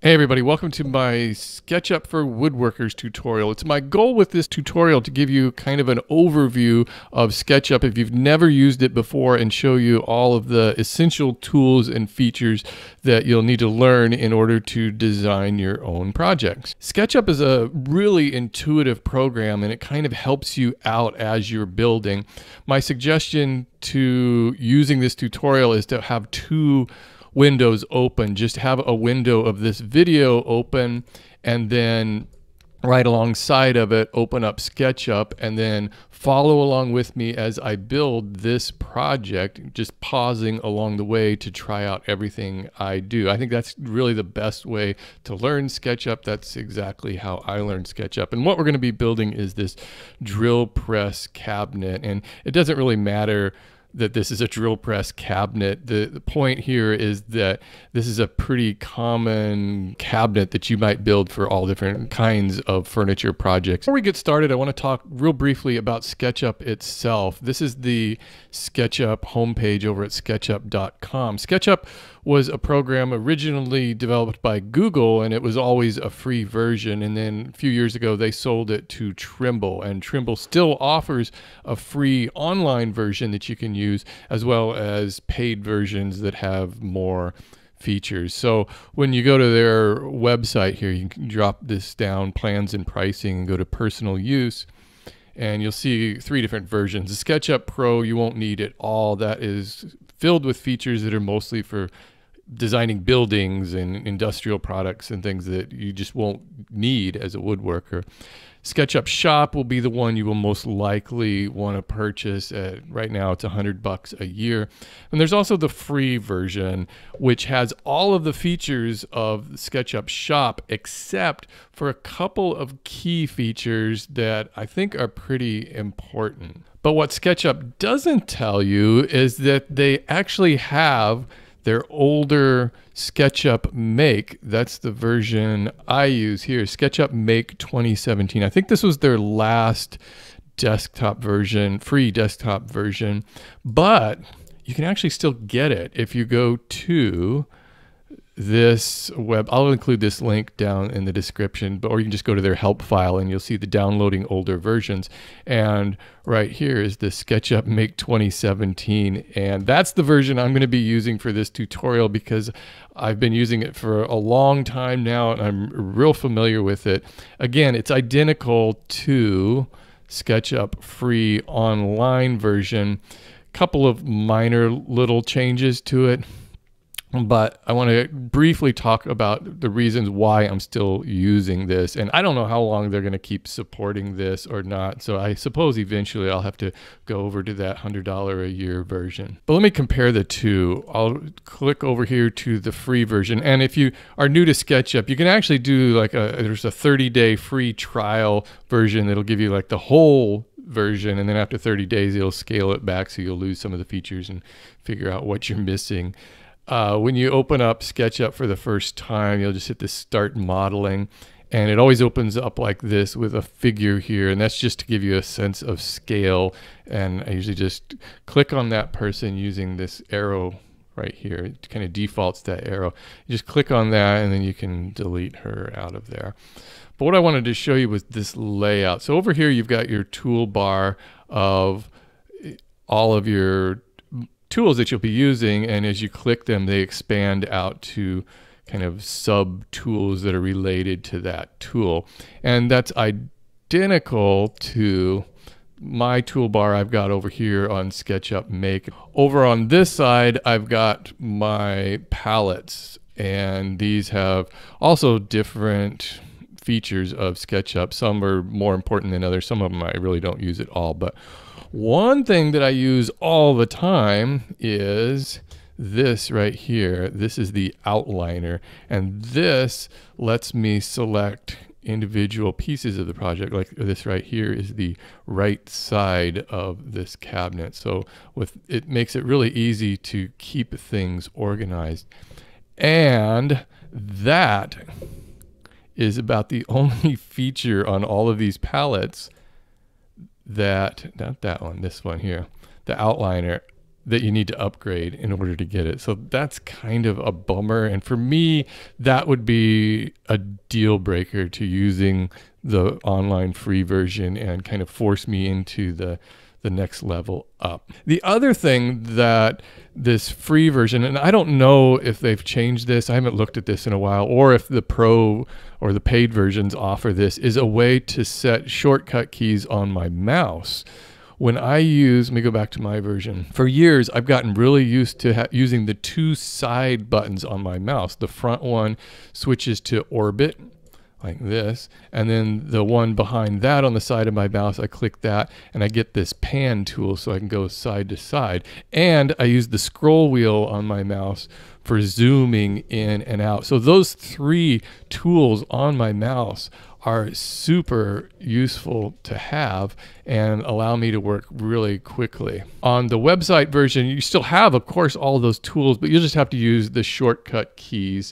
Hey everybody, welcome to my SketchUp for Woodworkers tutorial. It's my goal with this tutorial to give you kind of an overview of SketchUp if you've never used it before and show you all of the essential tools and features that you'll need to learn in order to design your own projects. SketchUp is a really intuitive program and it kind of helps you out as you're building. My suggestion to using this tutorial is to have two windows open. Just have a window of this video open and then right alongside of it open up SketchUp and then follow along with me as I build this project, just pausing along the way to try out everything I do. I think that's really the best way to learn SketchUp. That's exactly how I learned SketchUp. And what we're going to be building is this drill press cabinet, and it doesn't really matter that this is a drill press cabinet. The point here is that this is a pretty common cabinet that you might build for all different kinds of furniture projects. Before we get started, I want to talk real briefly about SketchUp itself. This is the SketchUp homepage over at sketchup.com. SketchUp was a program originally developed by Google, and it was always a free version. And then a few years ago, they sold it to Trimble, and Trimble still offers a free online version that you can use, as well as paid versions that have more features. So when you go to their website here, you can drop this down, plans and pricing, and go to personal use. And you'll see three different versions. The SketchUp Pro, you won't need at all. That is filled with features that are mostly for designing buildings and industrial products and things that you just won't need as a woodworker. SketchUp Shop will be the one you will most likely want to purchase. Right now it's $100 a year. And there's also the free version, which has all of the features of SketchUp Shop, except for a couple of key features that I think are pretty important. But what SketchUp doesn't tell you is that they actually have their older SketchUp Make. That's the version I use here, SketchUp Make 2017. I think this was their last desktop version, free desktop version, but you can actually still get it if you go to this web. I'll include this link down in the description, or you can just go to their help file and you'll see the downloading older versions. And right here is the SketchUp Make 2017, and that's the version I'm going to be using for this tutorial because I've been using it for a long time now and I'm real familiar with it. Again, it's identical to SketchUp free online version. Couple of minor little changes to it, but I want to briefly talk about the reasons why I'm still using this. And I don't know how long they're going to keep supporting this or not. So I suppose eventually I'll have to go over to that $100 a year version. But let me compare the two. I'll click over here to the free version. And if you are new to SketchUp, you can actually do like there's a 30-day free trial version that'll give you like the whole version. And then after 30 days, it'll scale it back so you'll lose some of the features and figure out what you're missing. When you open up SketchUp for the first time, you'll just hit the Start Modeling, and it always opens up like this with a figure here, and that's just to give you a sense of scale. And I usually just click on that person using this arrow right here. It kind of defaults that arrow. You just click on that, and then you can delete her out of there. But what I wanted to show you was this layout. So over here, you've got your toolbar of all of your tools that you'll be using, and as you click them, they expand out to kind of sub tools that are related to that tool. And that's identical to my toolbar I've got over here on SketchUp Make. Over on this side, I've got my palettes, and these have also different features of SketchUp. Some are more important than others. Some of them I really don't use at all, but one thing that I use all the time is this right here. This is the outliner, and this lets me select individual pieces of the project. Like this right here is the right side of this cabinet. So it makes it really easy to keep things organized. And that is about the only feature on all of these palettes that, not that one, this one here, the outliner, that you need to upgrade in order to get it. So that's kind of a bummer. And for me, that would be a deal breaker to using the online free version and kind of force me into the next level up. The other thing that this free version, and I don't know if they've changed this, I haven't looked at this in a while, or if the pro or the paid versions offer this, is a way to set shortcut keys on my mouse. When I use, let me go back to my version. For years, I've gotten really used to using the two side buttons on my mouse. The front one switches to orbit, like this, and then the one behind that on the side of my mouse, I click that and I get this pan tool so I can go side to side. And I use the scroll wheel on my mouse for zooming in and out. So those three tools on my mouse are super useful to have and allow me to work really quickly. On the website version, you still have, of course, all those tools, but you just have to use the shortcut keys.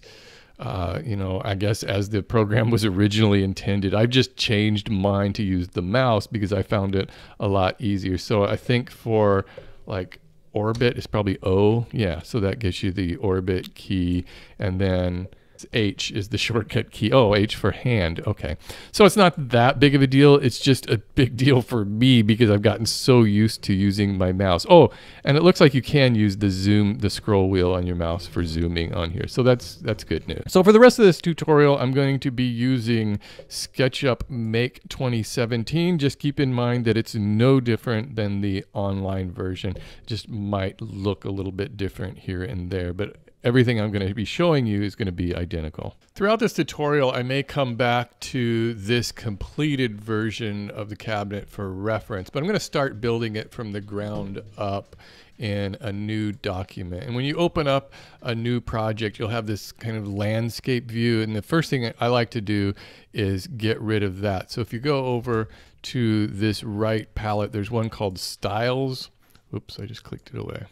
You know, I guess as the program was originally intended. I've just changed mine to use the mouse because I found it a lot easier. So I think for like orbit, it's probably O. Yeah, so that gives you the orbit key, and then H is the shortcut key. Oh, H for hand. Okay. So it's not that big of a deal. It's just a big deal for me because I've gotten so used to using my mouse. Oh, and it looks like you can use the scroll wheel on your mouse for zooming on here. So that's good news. So for the rest of this tutorial, I'm going to be using SketchUp Make 2017. Just keep in mind that it's no different than the online version. Just might look a little bit different here and there, but everything I'm going to be showing you is going to be identical. Throughout this tutorial, I may come back to this completed version of the cabinet for reference, but I'm going to start building it from the ground up in a new document. And when you open up a new project, you'll have this kind of landscape view. And the first thing I like to do is get rid of that. So if you go over to this right palette, there's one called Styles. Oops, I just clicked it away.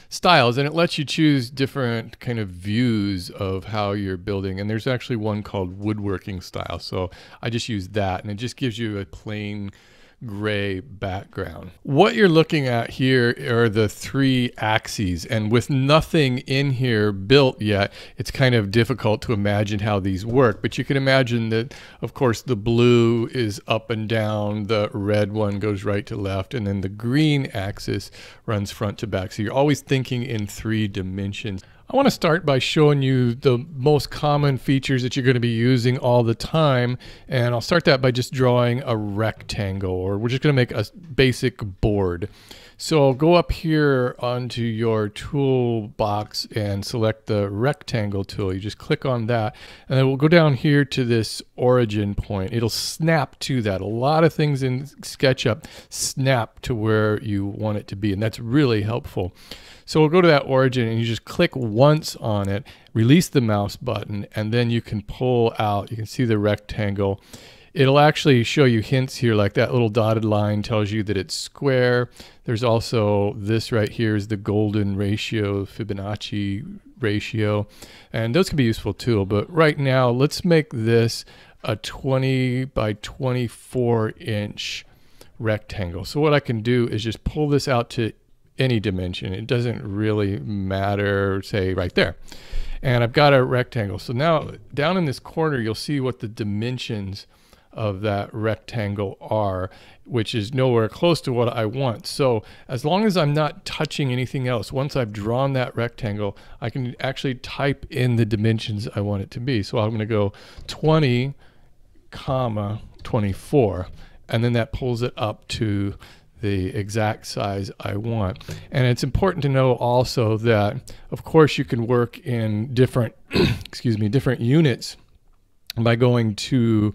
Styles, and it lets you choose different kind of views of how you're building, and there's actually one called Woodworking style, so I just use that, and it just gives you a plain gray background. What you're looking at here are the three axes, and with nothing in here built yet, it's kind of difficult to imagine how these work, but you can imagine that, of course, the blue is up and down, the red one goes right to left, and then the green axis runs front to back. So you're always thinking in 3 dimensions. I want to start by showing you the most common features that you're going to be using all the time, and I'll start that by just drawing a rectangle, or we're just going to make a basic board. So go up here onto your toolbox and select the rectangle tool. You just click on that, and then we'll go down here to this origin point. It'll snap to that. A lot of things in SketchUp snap to where you want it to be, and that's really helpful. So we'll go to that origin and you just click once on it, release the mouse button, and then you can pull out, you can see the rectangle. It'll actually show you hints here, like that little dotted line tells you that it's square. There's also this right here is the golden ratio, Fibonacci ratio, and those can be useful too. But right now, let's make this a 20 by 24 inch rectangle. So what I can do is just pull this out to any dimension. It doesn't really matter, say right there. And I've got a rectangle. So now down in this corner, you'll see what the dimensions of that rectangle are, which is nowhere close to what I want. So as long as I'm not touching anything else, once I've drawn that rectangle, I can actually type in the dimensions I want it to be. So I'm going to go 20, 24, and then that pulls it up to the exact size I want. And it's important to know also that, of course, you can work in different, different units by going to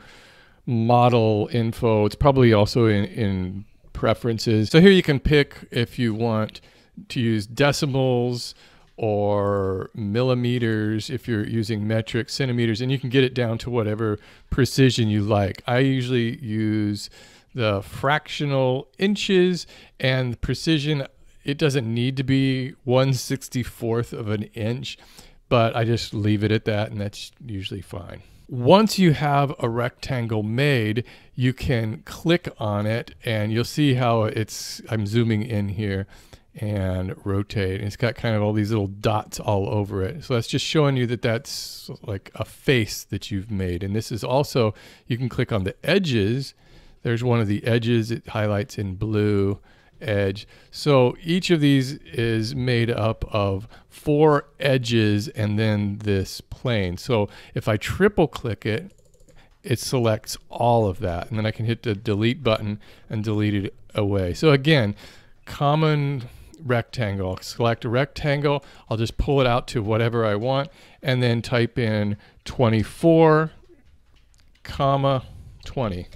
model info. It's probably also in preferences. So here you can pick if you want to use decimals or millimeters, if you're using metric, centimeters, and you can get it down to whatever precision you like. I usually use the fractional inches, and precision, it doesn't need to be 1/64 of an inch, but I just leave it at that, and that's usually fine. Once you have a rectangle made, you can click on it, and you'll see how I'm zooming in here, and rotate. And it's got kind of all these little dots all over it. So that's just showing you that that's like a face that you've made. And this is also, you can click on the edges. There's one of the edges. It highlights in blue edge. So each of these is made up of 4 edges and then this plane. So if I triple click it, it selects all of that. And then I can hit the delete button and delete it away. So again, common rectangle. I'll select a rectangle. I'll just pull it out to whatever I want and then type in 24, 20.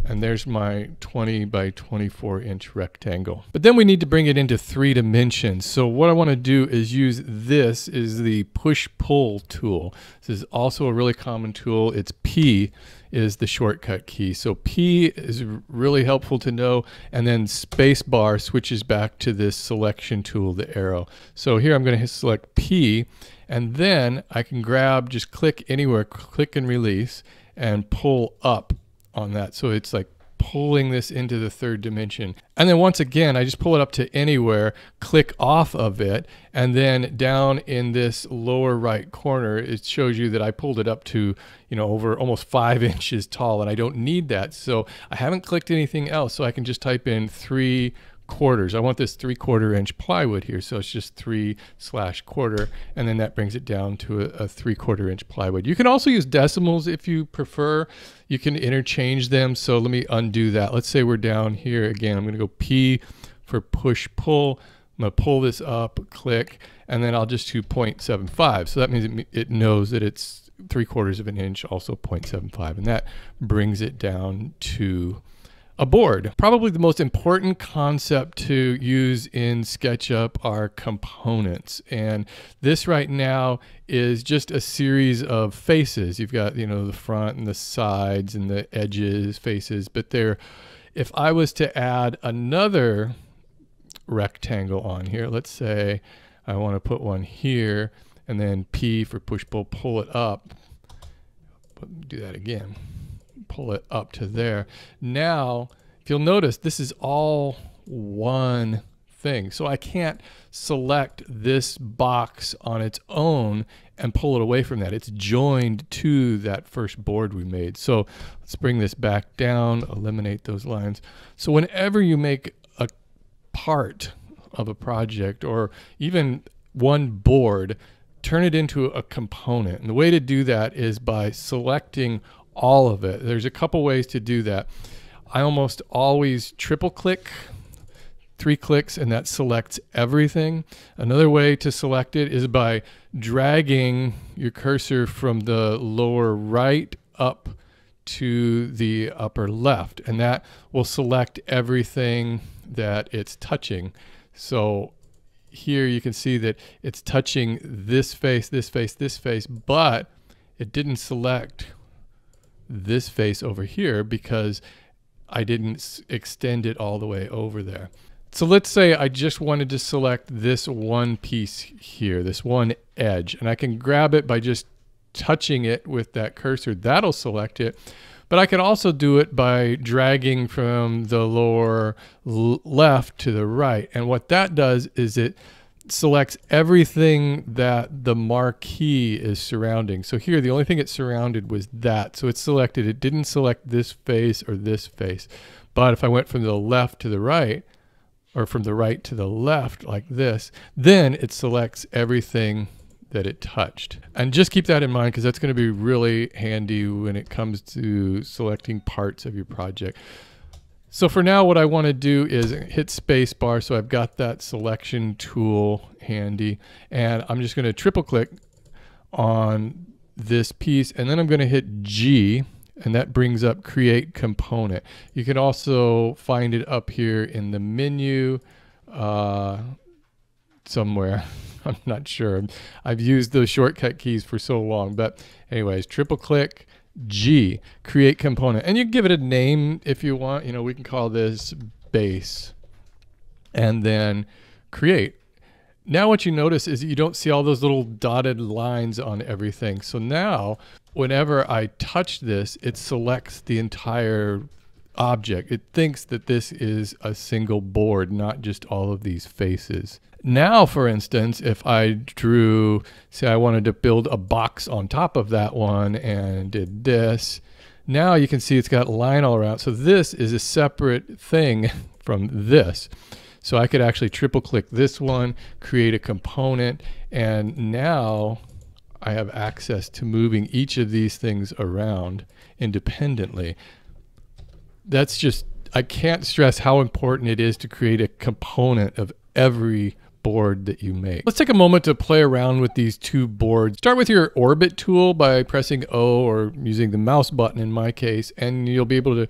And there's my 20 by 24 inch rectangle. But then we need to bring it into 3 dimensions. So what I want to do is use this is the push-pull tool. This is also a really common tool. It's P is the shortcut key. So P is really helpful to know. And then space bar switches back to this selection tool, the arrow. So here I'm going to select P, and then I can grab, just click anywhere, click and release, and pull up on that. So it's like pulling this into the 3rd dimension. And then once again, I just pull it up to anywhere, click off of it, and then down in this lower right corner, it shows you that I pulled it up to, you know, over almost 5 inches tall, and I don't need that. So I haven't clicked anything else. So I can just type in 3/4. I want this 3/4 inch plywood here, so it's just 3/4, and then that brings it down to a 3/4 inch plywood. You can also use decimals if you prefer. You can interchange them. So let me undo that. Let's say we're down here again. I'm going to go P for push pull. I'm going to pull this up, click, and then I'll just do 0.75. So that means it knows that it's 3/4 of an inch, also 0.75, and that brings it down to a board. Probably the most important concept to use in SketchUp are components. And this right now is just a series of faces. You've got, you know, the front and the sides and the edges, faces, but if I was to add another rectangle on here, let's say I want to put one here, and then P for push pull it up. Do that again. Pull it up to there. Now, if you'll notice, this is all one thing. So I can't select this box on its own and pull it away from that. It's joined to that first board we made. So let's bring this back down, eliminate those lines. So whenever you make a part of a project or even one board, turn it into a component. And the way to do that is by selecting all of it. There's a couple ways to do that. I almost always triple click, 3 clicks, and that selects everything. Another way to select it is by dragging your cursor from the lower right up to the upper left, and that will select everything that it's touching. So here you can see that it's touching this face, this face, this face, but it didn't select this face over here because I didn't extend it all the way over there. So let's say I just wanted to select this one piece here, this one edge, and I can grab it by just touching it with that cursor. That'll select it. But I can also do it by dragging from the lower left to the right. And what that does is it selects everything that the marquee is surrounding. So here, the only thing it surrounded was that. So it's selected. It didn't select this face or this face. But if I went from the left to the right, or from the right to the left like this, then it selects everything that it touched. And just keep that in mind because that's going to be really handy when it comes to selecting parts of your project. So for now, what I want to do is hit space bar. So I've got that selection tool handy, and I'm just going to triple click on this piece, and then I'm going to hit G, and that brings up create component. You can also find it up here in the menu somewhere. I'm not sure. I've used those shortcut keys for so long, but anyways, triple click G, create component, and you can give it a name if you want. You know, we can call this base, and then create. Now what you notice is you don't see all those little dotted lines on everything. So now whenever I touch this, it selects the entire object. It thinks that this is a single board, not just all of these faces. Now, for instance, if I drew, say I wanted to build a box on top of that one and did this, now you can see it's got a line all around. So this is a separate thing from this. So I could actually triple click this one, create a component, and now I have access to moving each of these things around independently. That's just, I can't stress how important it is to create a component of every board that you make. Let's take a moment to play around with these two boards. Start with your orbit tool by pressing O or using the mouse button in my case, and you'll be able to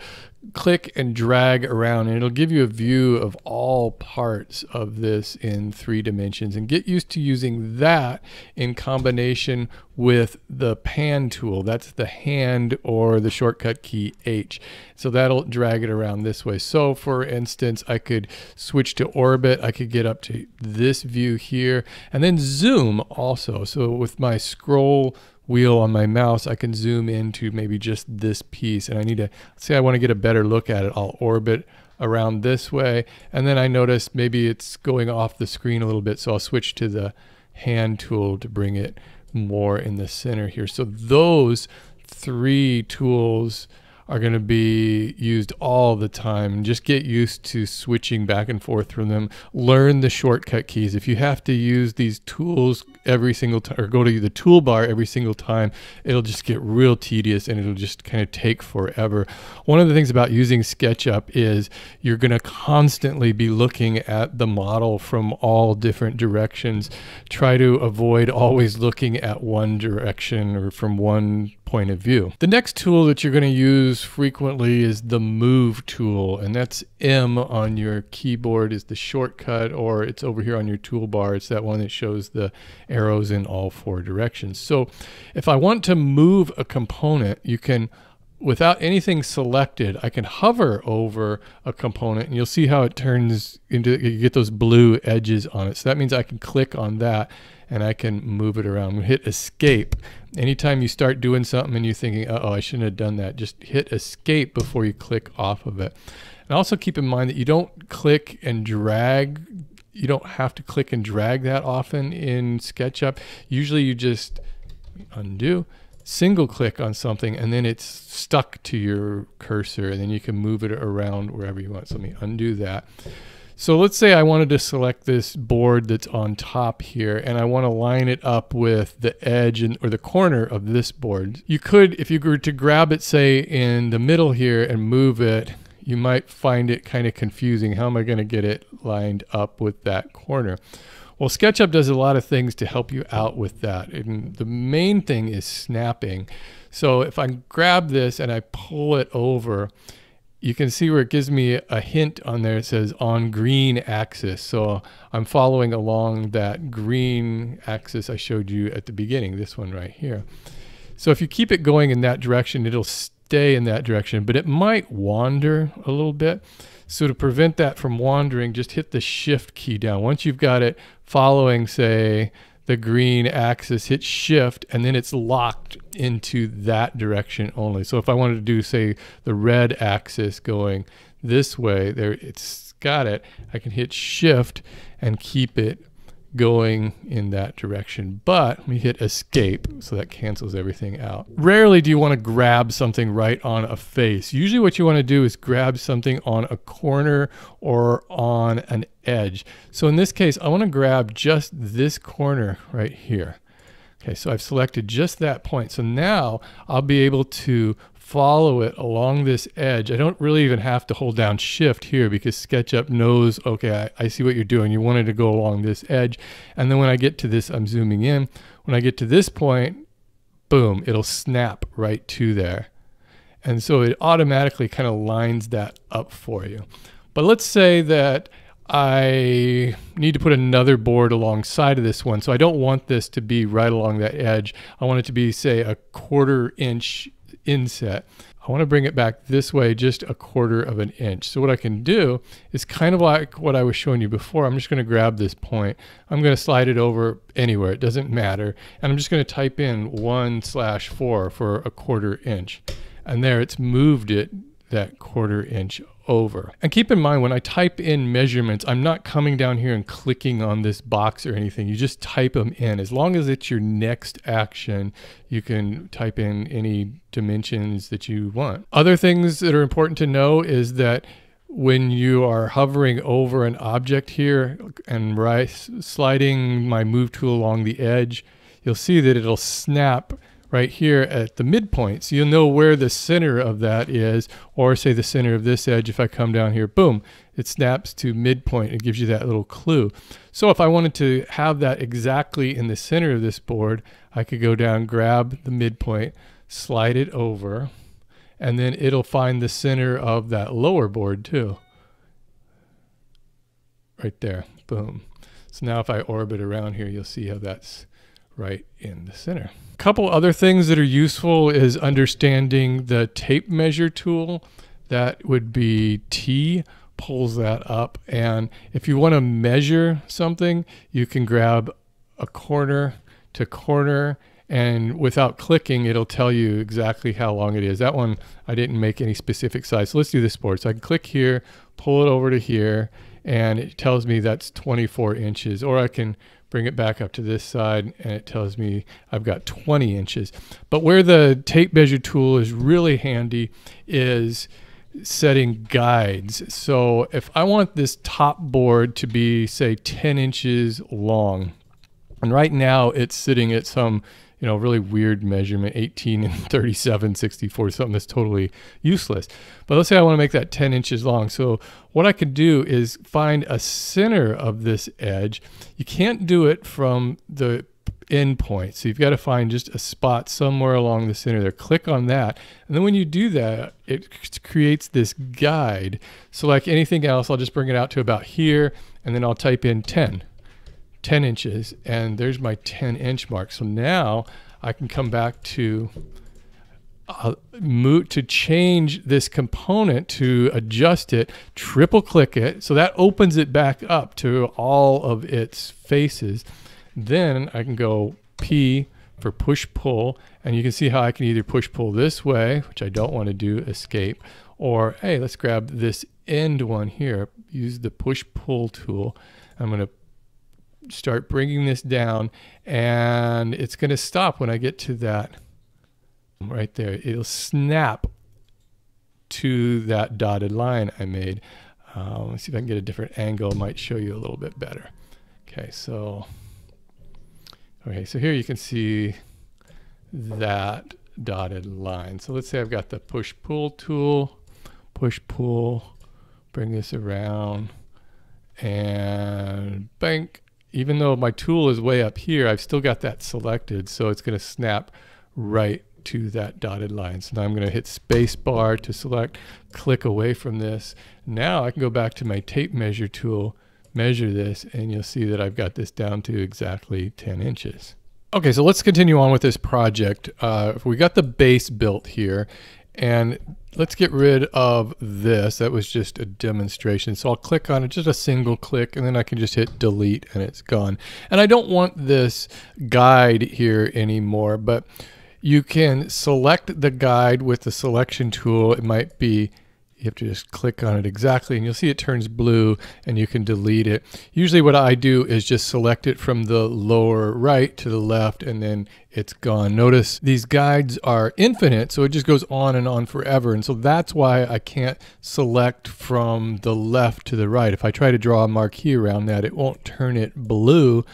click and drag around, and it'll give you a view of all parts of this in 3 dimensions. And get used to using that in combination with the pan tool. That's the hand or the shortcut key H. So that'll drag it around this way. So for instance, I could switch to orbit. I could get up to this view here and then zoom also. So with my scroll wheel on my mouse, I can zoom into maybe just this piece, and I need to say I want to get a better look at it. I'll orbit around this way, and then I notice maybe it's going off the screen a little bit, so I'll switch to the hand tool to bring it more in the center here. So those 3 tools are going to be used all the time. Just get used to switching back and forth from them. Learn the shortcut keys. If you have to use these tools every single time, or go to the toolbar every single time, it'll just get real tedious and it'll just kind of take forever. One of the things about using SketchUp is you're going to constantly be looking at the model from all different directions. Try to avoid always looking at one direction or from one point of view. The next tool that you're going to use frequently is the move tool, and that's M on your keyboard is the shortcut, or it's over here on your toolbar. It's that one that shows the arrows in all 4 directions. So if I want to move a component, you can, without anything selected, I can hover over a component and you'll see how it turns into, you get those blue edges on it. So that means I can click on that and I can move it around. Hit escape. Anytime you start doing something and you're thinking, uh-oh, I shouldn't have done that, just hit escape before you click off of it. And also keep in mind that you don't click and drag. You don't have to click and drag that often in SketchUp. Usually you just undo, single click on something, and then it's stuck to your cursor, and then you can move it around wherever you want. So let me undo that. So let's say I wanted to select this board that's on top here, and I want to line it up with the edge or the corner of this board. You could, if you were to grab it, say, in the middle here and move it, you might find it kind of confusing. How am I going to get it lined up with that corner? Well, SketchUp does a lot of things to help you out with that. And the main thing is snapping. So if I grab this and I pull it over, you can see where it gives me a hint on there. It says on green axis. So I'm following along that green axis I showed you at the beginning, this one right here. So if you keep it going in that direction, it'll stay in that direction, but it might wander a little bit. So to prevent that from wandering, just hit the shift key down. Once you've got it following, say, the green axis, hit shift, and then it's locked into that direction only. So if I wanted to do, say, the red axis going this way, there it's got it. I can hit shift and keep it going in that direction. But let me hit escape, so that cancels everything out. Rarely do you want to grab something right on a face. Usually what you want to do is grab something on a corner or on an edge. So in this case, I want to grab just this corner right here. Okay, so I've selected just that point. So now I'll be able to follow it along this edge. I don't really even have to hold down shift here because SketchUp knows, okay, I see what you're doing. You wanted to go along this edge. And then when I get to this, I'm zooming in. When I get to this point, boom, it'll snap right to there. And so it automatically kind of lines that up for you. But let's say that I need to put another board alongside of this one. So I don't want this to be right along that edge. I want it to be, say, a 1/4 inch inset. I want to bring it back this way, just a 1/4 of an inch. So what I can do is kind of like what I was showing you before. I'm just going to grab this point. I'm going to slide it over anywhere. It doesn't matter. And I'm just going to type in 1/4 for a 1/4 inch. And there, it's moved it that 1/4 inch over. And keep in mind, when I type in measurements, I'm not coming down here and clicking on this box or anything. You just type them in. As long as it's your next action, you can type in any dimensions that you want. Other things that are important to know is that when you are hovering over an object here and sliding my move tool along the edge, you'll see that it'll snap right here at the midpoint. So you'll know where the center of that is, or say the center of this edge. If I come down here, boom, it snaps to midpoint. It gives you that little clue. So if I wanted to have that exactly in the center of this board, I could go down, grab the midpoint, slide it over, and then it'll find the center of that lower board too. Right there, boom. So now if I orbit around here, you'll see how that's right in the center. A couple other things that are useful is understanding the tape measure tool. That would be T, pulls that up. And if you want to measure something, you can grab a corner to corner, and without clicking, it'll tell you exactly how long it is. That one, I didn't make any specific size. So let's do this board. So I can click here, pull it over to here, and it tells me that's 24 inches. Or I can bring it back up to this side, and it tells me I've got 20 inches. But where the tape measure tool is really handy is setting guides. So if I want this top board to be, say, 10 inches long, and right now it's sitting at some, really weird measurement, 18 and 37, 64, something that's totally useless. But let's say I want to make that 10 inches long. So what I could do is find a center of this edge. You can't do it from the end point. So you've got to find just a spot somewhere along the center there. Click on that. And then when you do that, it creates this guide. So like anything else, I'll just bring it out to about here, and then I'll type in 10 inches, and there's my 10-inch mark. So now I can come back to to change this component, to adjust it, triple click it, so that opens it back up to all of its faces. Then I can go P for push pull, and you can see how I can either push pull this way, which I don't want to do, escape, or hey, let's grab this end one here, use the push pull tool. I'm going to start bringing this down, and it's going to stop when I get to that right there. It'll snap to that dotted line I made. Let's see if I can get a different angle. It might show you a little bit better. Okay, so here you can see that dotted line. So let's say I've got the push pull tool, push pull, bring this around, and bank. Even though my tool is way up here, I've still got that selected, so it's going to snap right to that dotted line. So now I'm going to hit space bar to select, click away from this. Now I can go back to my tape measure tool, measure this, and you'll see that I've got this down to exactly 10 inches. Okay, so let's continue on with this project. We got the base built here, and let's get rid of this. That was just a demonstration. So I'll click on it, just a single click, and then I can just hit delete and it's gone. And I don't want this guide here anymore, but you can select the guide with the selection tool. It might be, you have to just click on it exactly, and you'll see it turns blue, and you can delete it. Usually what I do is just select it from the lower right to the left, and then it's gone. Notice these guides are infinite, so it just goes on and on forever. And so that's why I can't select from the left to the right. If I try to draw a marquee around that, it won't turn it blue,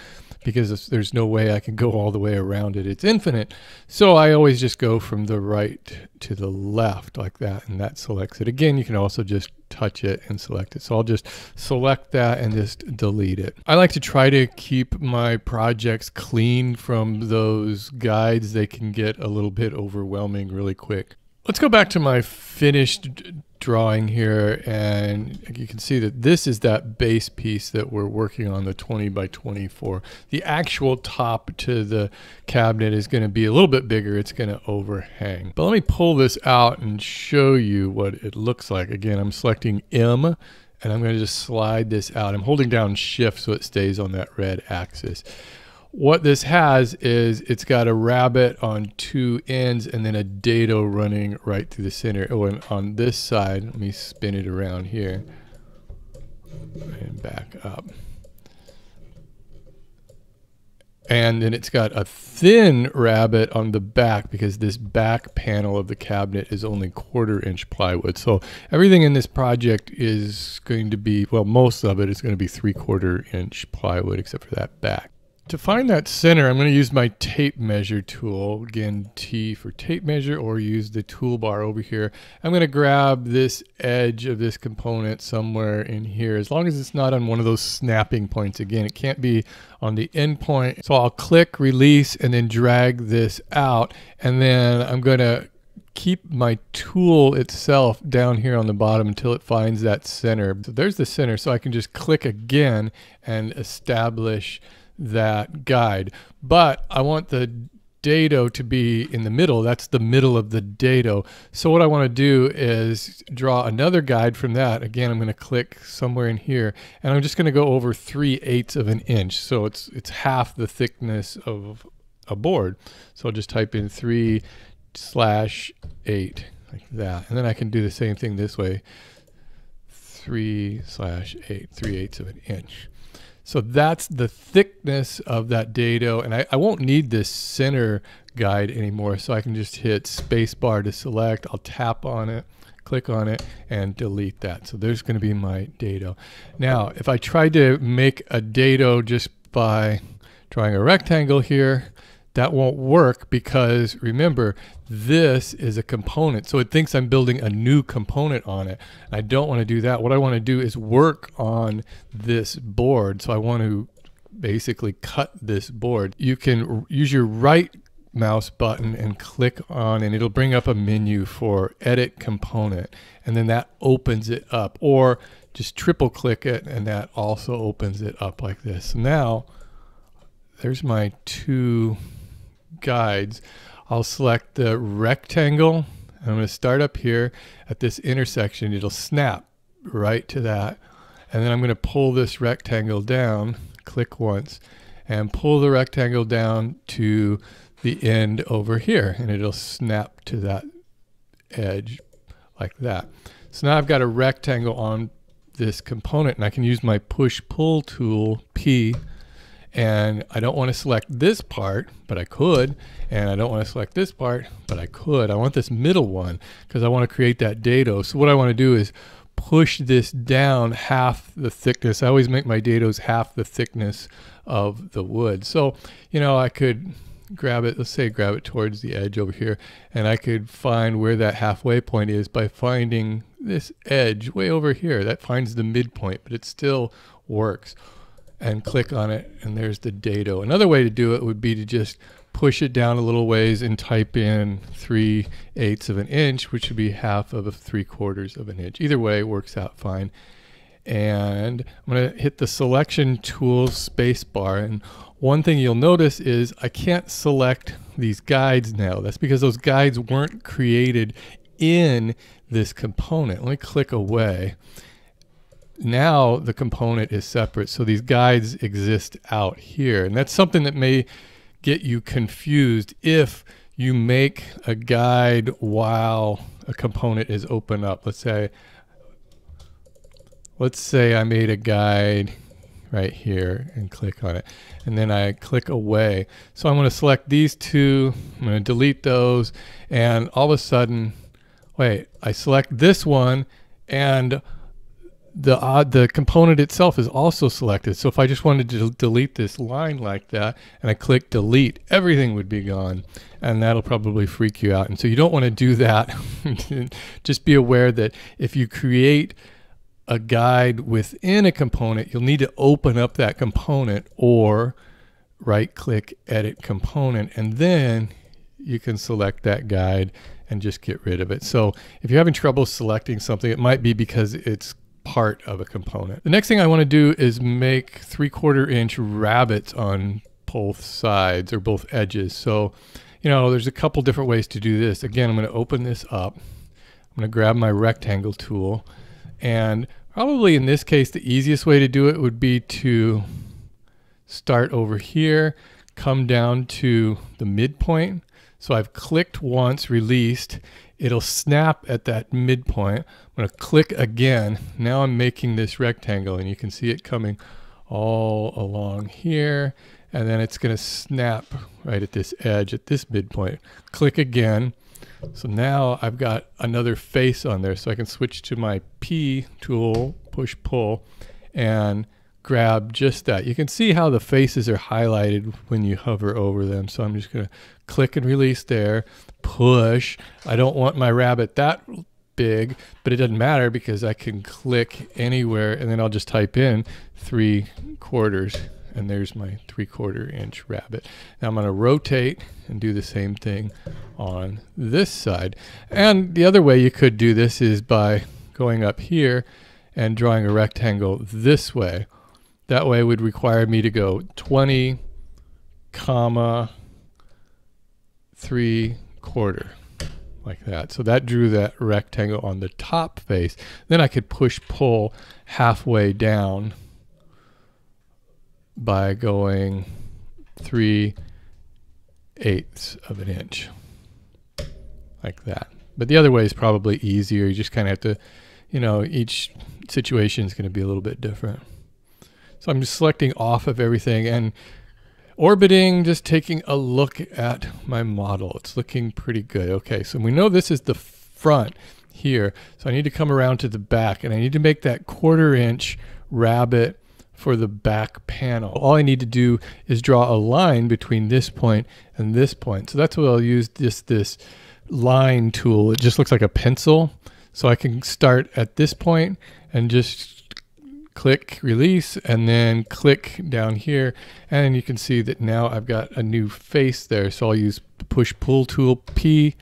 because there's no way I can go all the way around it. It's infinite. So I always just go from the right to the left like that, and that selects it. Again, you can also just touch it and select it. So I'll just select that and just delete it. I like to try to keep my projects clean from those guides. They can get a little bit overwhelming really quick. Let's go back to my finished drawing here, and you can see that this is that base piece that we're working on, the 20 by 24. The actual top to the cabinet is going to be a little bit bigger. It's going to overhang. But let me pull this out and show you what it looks like. Again, I'm selecting M, and I'm going to just slide this out. I'm holding down Shift so it stays on that red axis. what this has is it's got a rabbet on two ends and then a dado running right through the center. Oh, and on this side, let me spin it around here and back up. And then it's got a thin rabbet on the back because this back panel of the cabinet is only 1/4 inch plywood. So everything in this project is going to be, well, most of it is going to be 3/4 inch plywood except for that back. To find that center, I'm going to use my tape measure tool. Again, T for tape measure, or use the toolbar over here. I'm going to grab this edge of this component somewhere in here, as long as it's not on one of those snapping points. Again, it can't be on the end point. So I'll click, release, and then drag this out. And then I'm going to keep my tool itself down here on the bottom until it finds that center. So there's the center, so I can just click again and establish that guide. But I want the dado to be in the middle. That's the middle of the dado. So what I want to do is draw another guide from that. Again, I'm going to click somewhere in here, and I'm just going to go over 3/8 of an inch. So it's half the thickness of a board. So I'll just type in 3/8 like that, and then I can do the same thing this way. 3/8, 3/8 of an inch. So that's the thickness of that dado, and I won't need this center guide anymore, so I can just hit spacebar to select. I'll tap on it, click on it, and delete that. So there's going to be my dado. Now, if I try to make a dado just by drawing a rectangle here, that won't work because remember, this is a component. So it thinks I'm building a new component on it. I don't want to do that. What I want to do is work on this board. So I want to basically cut this board. You can use your right mouse button and click on, and it'll bring up a menu for edit component. And then that opens it up, or just triple click it and that also opens it up like this. So now there's my two guides. I'll select the rectangle, and I'm going to start up here at this intersection. It'll snap right to that, and then I'm going to pull this rectangle down, click once, and pull the rectangle down to the end over here, and it'll snap to that edge like that. So now I've got a rectangle on this component, and I can use my push-pull tool, P, and I don't want to select this part, but I could, and I don't want to select this part, but I could. I want this middle one because I want to create that dado. So what I want to do is push this down half the thickness. I always make my dados half the thickness of the wood. So, you know, I could grab it, let's say grab it towards the edge over here, and I could find where that halfway point is by finding this edge way over here. That finds the midpoint, but it still works. And click on it, and there's the dado. Another way to do it would be to just push it down a little ways and type in 3/8 of an inch, which would be half of a 3/4 of an inch. Either way works out fine. And I'm going to hit the selection tool spacebar, and one thing you'll notice is I can't select these guides now. That's because those guides weren't created in this component. Let me click away. Now the component is separate, so these guides exist out here, and that's something that may get you confused if you make a guide while a component is open up. Let's say I made a guide right here and click on it, and then I click away. So I'm going to select these two, I'm going to delete those, and all of a sudden, wait, I select this one, and the component itself is also selected. So if I just wanted to delete this line like that, and I click delete, everything would be gone, and that'll probably freak you out. And so you don't want to do that. Just be aware that if you create a guide within a component, you'll need to open up that component or right click edit component, and then you can select that guide and just get rid of it. So if you're having trouble selecting something, it might be because it's part of a component. The next thing I want to do is make 3/4 inch rabbets on both sides or both edges. So, you know, there's a couple different ways to do this. Again, I'm going to open this up. I'm going to grab my rectangle tool, and probably in this case, the easiest way to do it would be to start over here, come down to the midpoint. So I've clicked once, released. It'll snap at that midpoint. I'm going to click again. Now I'm making this rectangle, and you can see it coming all along here. And then it's going to snap right at this edge, at this midpoint. Click again. So now I've got another face on there. So I can switch to my P tool, push pull, and grab just that. You can see how the faces are highlighted when you hover over them. So I'm just going to click and release there, push. I don't want my rabbet that big, but it doesn't matter because I can click anywhere, and then I'll just type in 3/4, and there's my 3/4 inch rabbet. Now I'm going to rotate and do the same thing on this side. And the other way you could do this is by going up here and drawing a rectangle this way. That way would require me to go 20, 3/4, like that. So that drew that rectangle on the top face. Then I could push pull halfway down by going 3/8 of an inch, like that. But the other way is probably easier. You just kind of have to, you know, each situation is going to be a little bit different. So I'm just selecting off of everything and orbiting, just taking a look at my model. It's looking pretty good. Okay, so we know this is the front here. So I need to come around to the back, and I need to make that 1/4 inch rabbet for the back panel. All I need to do is draw a line between this point and this point. So that's what I'll use, this line tool. It just looks like a pencil. So I can start at this point and just click release, and then click down here, and you can see that now I've got a new face there. So I'll use push pull tool P,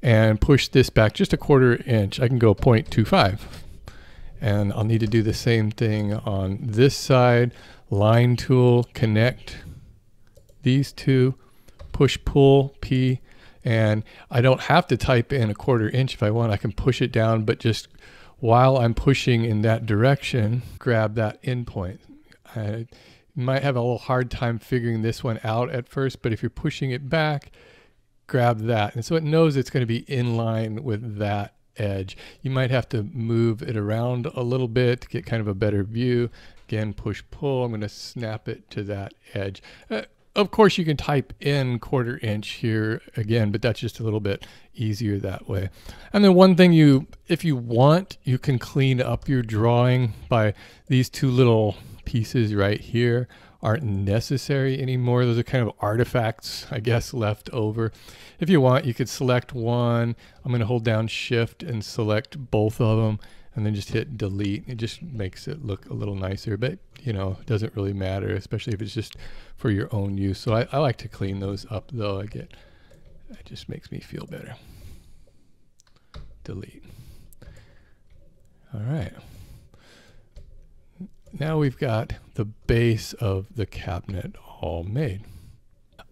and push this back just a 1/4 inch. I can go 0.25, and I'll need to do the same thing on this side. Line tool, connect these two, push pull P, and I don't have to type in a 1/4 inch if I want. I can push it down, but just while I'm pushing in that direction, grab that endpoint. You might have a little hard time figuring this one out at first, but if you're pushing it back, grab that. And so it knows it's going to be in line with that edge. You might have to move it around a little bit to get kind of a better view. Again, push pull. I'm going to snap it to that edge. Of course, you can type in 1/4 inch here again, but that's just a little bit easier that way. And then one thing if you want, you can clean up your drawing by these two little pieces right here aren't necessary anymore. Those are kind of artifacts, I guess, left over. If you want, you could select one. I'm going to hold down Shift and select both of them, and then just hit delete. It just makes it look a little nicer, but you know, it doesn't really matter, especially if it's just for your own use. So I like to clean those up though. It just makes me feel better. Delete. All right. Now we've got the base of the cabinet all made.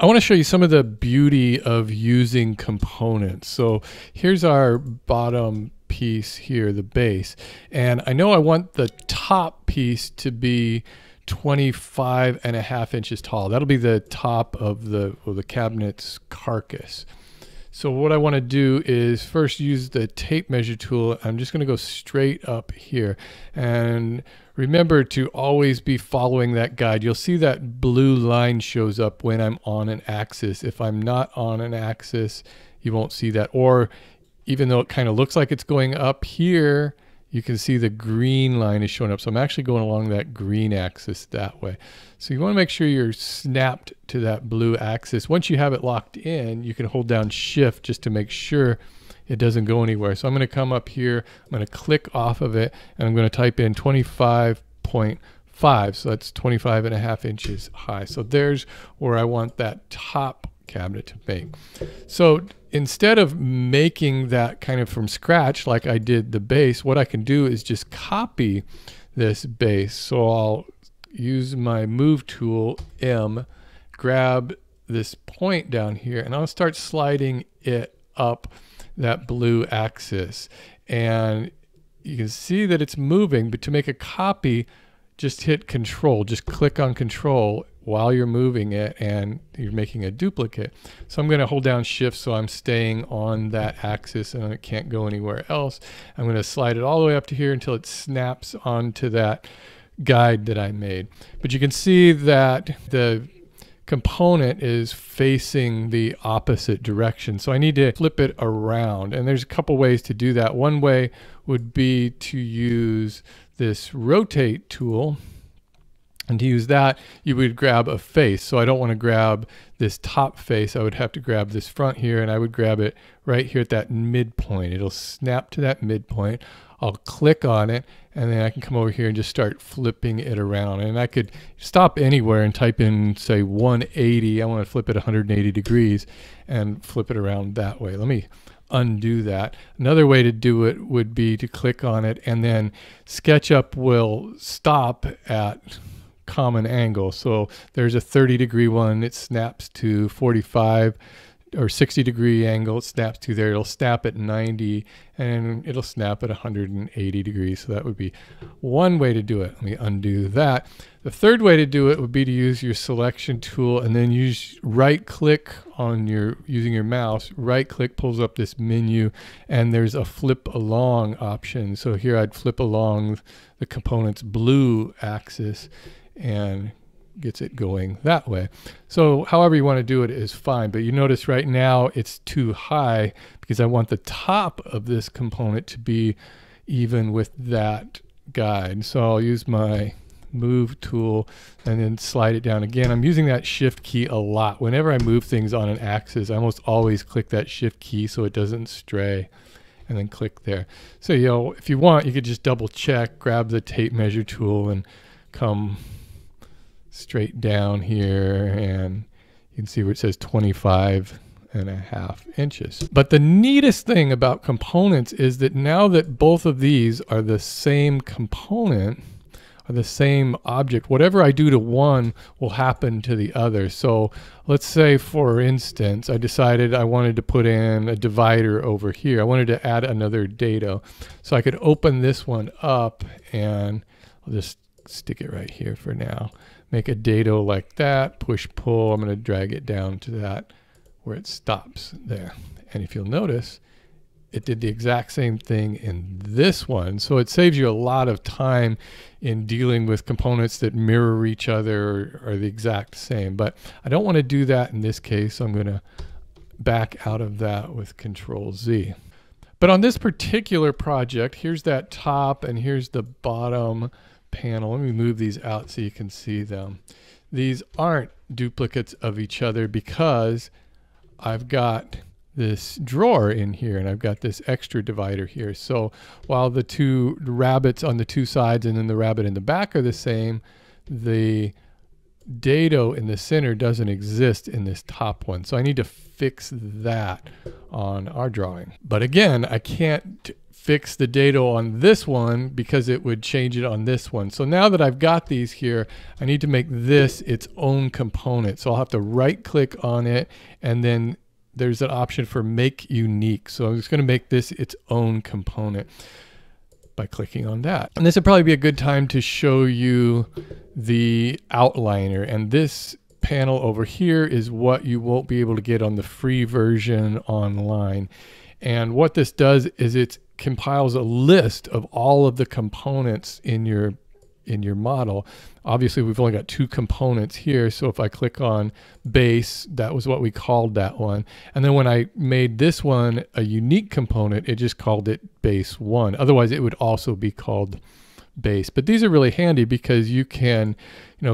I want to show you some of the beauty of using components. So here's our bottom piece here, the base. And I know I want the top piece to be 25.5 inches tall. That'll be the top of the cabinet's carcass. So what I want to do is first use the tape measure tool. I'm just going to go straight up here. And remember to always be following that guide. You'll see that blue line shows up when I'm on an axis. If I'm not on an axis, you won't see that. Or even though it kind of looks like it's going up here, you can see the green line is showing up. So I'm actually going along that green axis that way. So you want to make sure you're snapped to that blue axis. Once you have it locked in, you can hold down Shift just to make sure it doesn't go anywhere. So I'm going to come up here, I'm going to click off of it, and I'm going to type in 25.5. So that's 25.5 inches high. So there's where I want that top cabinet to make. So instead of making that kind of from scratch like I did the base, what I can do is just copy this base. So I'll use my move tool, M, grab this point down here, and I'll start sliding it up that blue axis. And you can see that it's moving, but to make a copy, just hit Control, just click on Control while you're moving it, and you're making a duplicate. So I'm going to hold down Shift so I'm staying on that axis and it can't go anywhere else. I'm going to slide it all the way up to here until it snaps onto that guide that I made. But you can see that the component is facing the opposite direction. So I need to flip it around. And there's a couple ways to do that. One way would be to use this rotate tool. And to use that, you would grab a face. So I don't want to grab this top face. I would have to grab this front here, and I would grab it right here at that midpoint. It'll snap to that midpoint. I'll click on it, and then I can come over here and just start flipping it around. And I could stop anywhere and type in, say, 180. I want to flip it 180 degrees and flip it around that way. Let me undo that. Another way to do it would be to click on it, and then SketchUp will stop at common angle. So there's a 30-degree one. It snaps to 45 or 60-degree angle. It snaps to there. It'll snap at 90, and it'll snap at 180 degrees. So that would be one way to do it. Let me undo that. The third way to do it would be to use your selection tool, and then use right-click on using your mouse. Right-click pulls up this menu, and there's a flip along option. So here I'd flip along the component's blue axis and gets it going that way. So however you want to do it is fine, but you notice right now it's too high because I want the top of this component to be even with that guide. So I'll use my move tool and then slide it down again. I'm using that shift key a lot. Whenever I move things on an axis, I almost always click that shift key so it doesn't stray, and then click there. So, you know, if you want, you could just double check, grab the tape measure tool and come straight down here, and you can see where it says 25.5 inches. But the neatest thing about components is that now that both of these are the same component, or the same object, whatever I do to one will happen to the other. So let's say, for instance, I decided I wanted to put in a divider over here. I wanted to add another dado. So I could open this one up, and I'll just stick it right here for now. Make a dado like that, push pull. I'm going to drag it down to that where it stops there. And if you'll notice, it did the exact same thing in this one. So it saves you a lot of time in dealing with components that mirror each other or are the exact same. But I don't want to do that in this case. So I'm going to back out of that with Control Z. But on this particular project, here's that top and here's the bottom panel. Let me move these out so you can see them. These aren't duplicates of each other because I've got this drawer in here and I've got this extra divider here. So while the two rabbets on the two sides and then the rabbit in the back are the same, the dado in the center doesn't exist in this top one. So I need to fix that on our drawing. But again, I can't fix the dado on this one because it would change it on this one. So now that I've got these here, I need to make this its own component. So I'll have to right click on it, and then there's an option for make unique. So I'm just going to make this its own component by clicking on that. And this would probably be a good time to show you the outliner. And this panel over here is what you won't be able to get on the free version online. And what this does is it compiles a list of all of the components in your model. Obviously, we've only got two components here. So if I click on base, that was what we called that one. And then when I made this one a unique component, it just called it base 1. Otherwise, it would also be called base. But these are really handy because you can,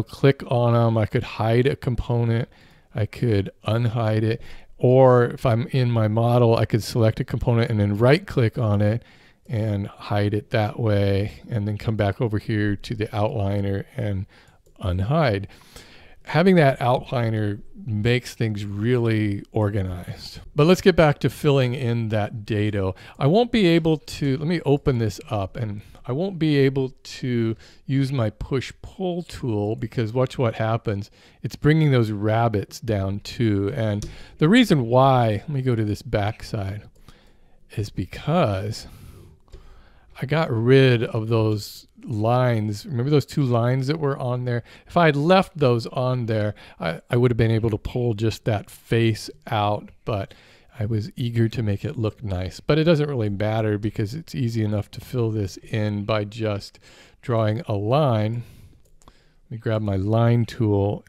click on them. I could hide a component. I could unhide it. Or if I'm in my model, I could select a component and then right click on it and hide it that way, and then come back over here to the outliner and unhide. Having that outliner makes things really organized. But let's get back to filling in that dado. I won't be able to, let me open this up, and I won't be able to use my push-pull tool because watch what happens. It's bringing those rabbets down too. And the reason why, let me go to this back side, is because I got rid of those lines. Remember those two lines that were on there? If I had left those on there, I would have been able to pull just that face out, but I was eager to make it look nice. But it doesn't really matter because it's easy enough to fill this in by just drawing a line. Let me grab my line tool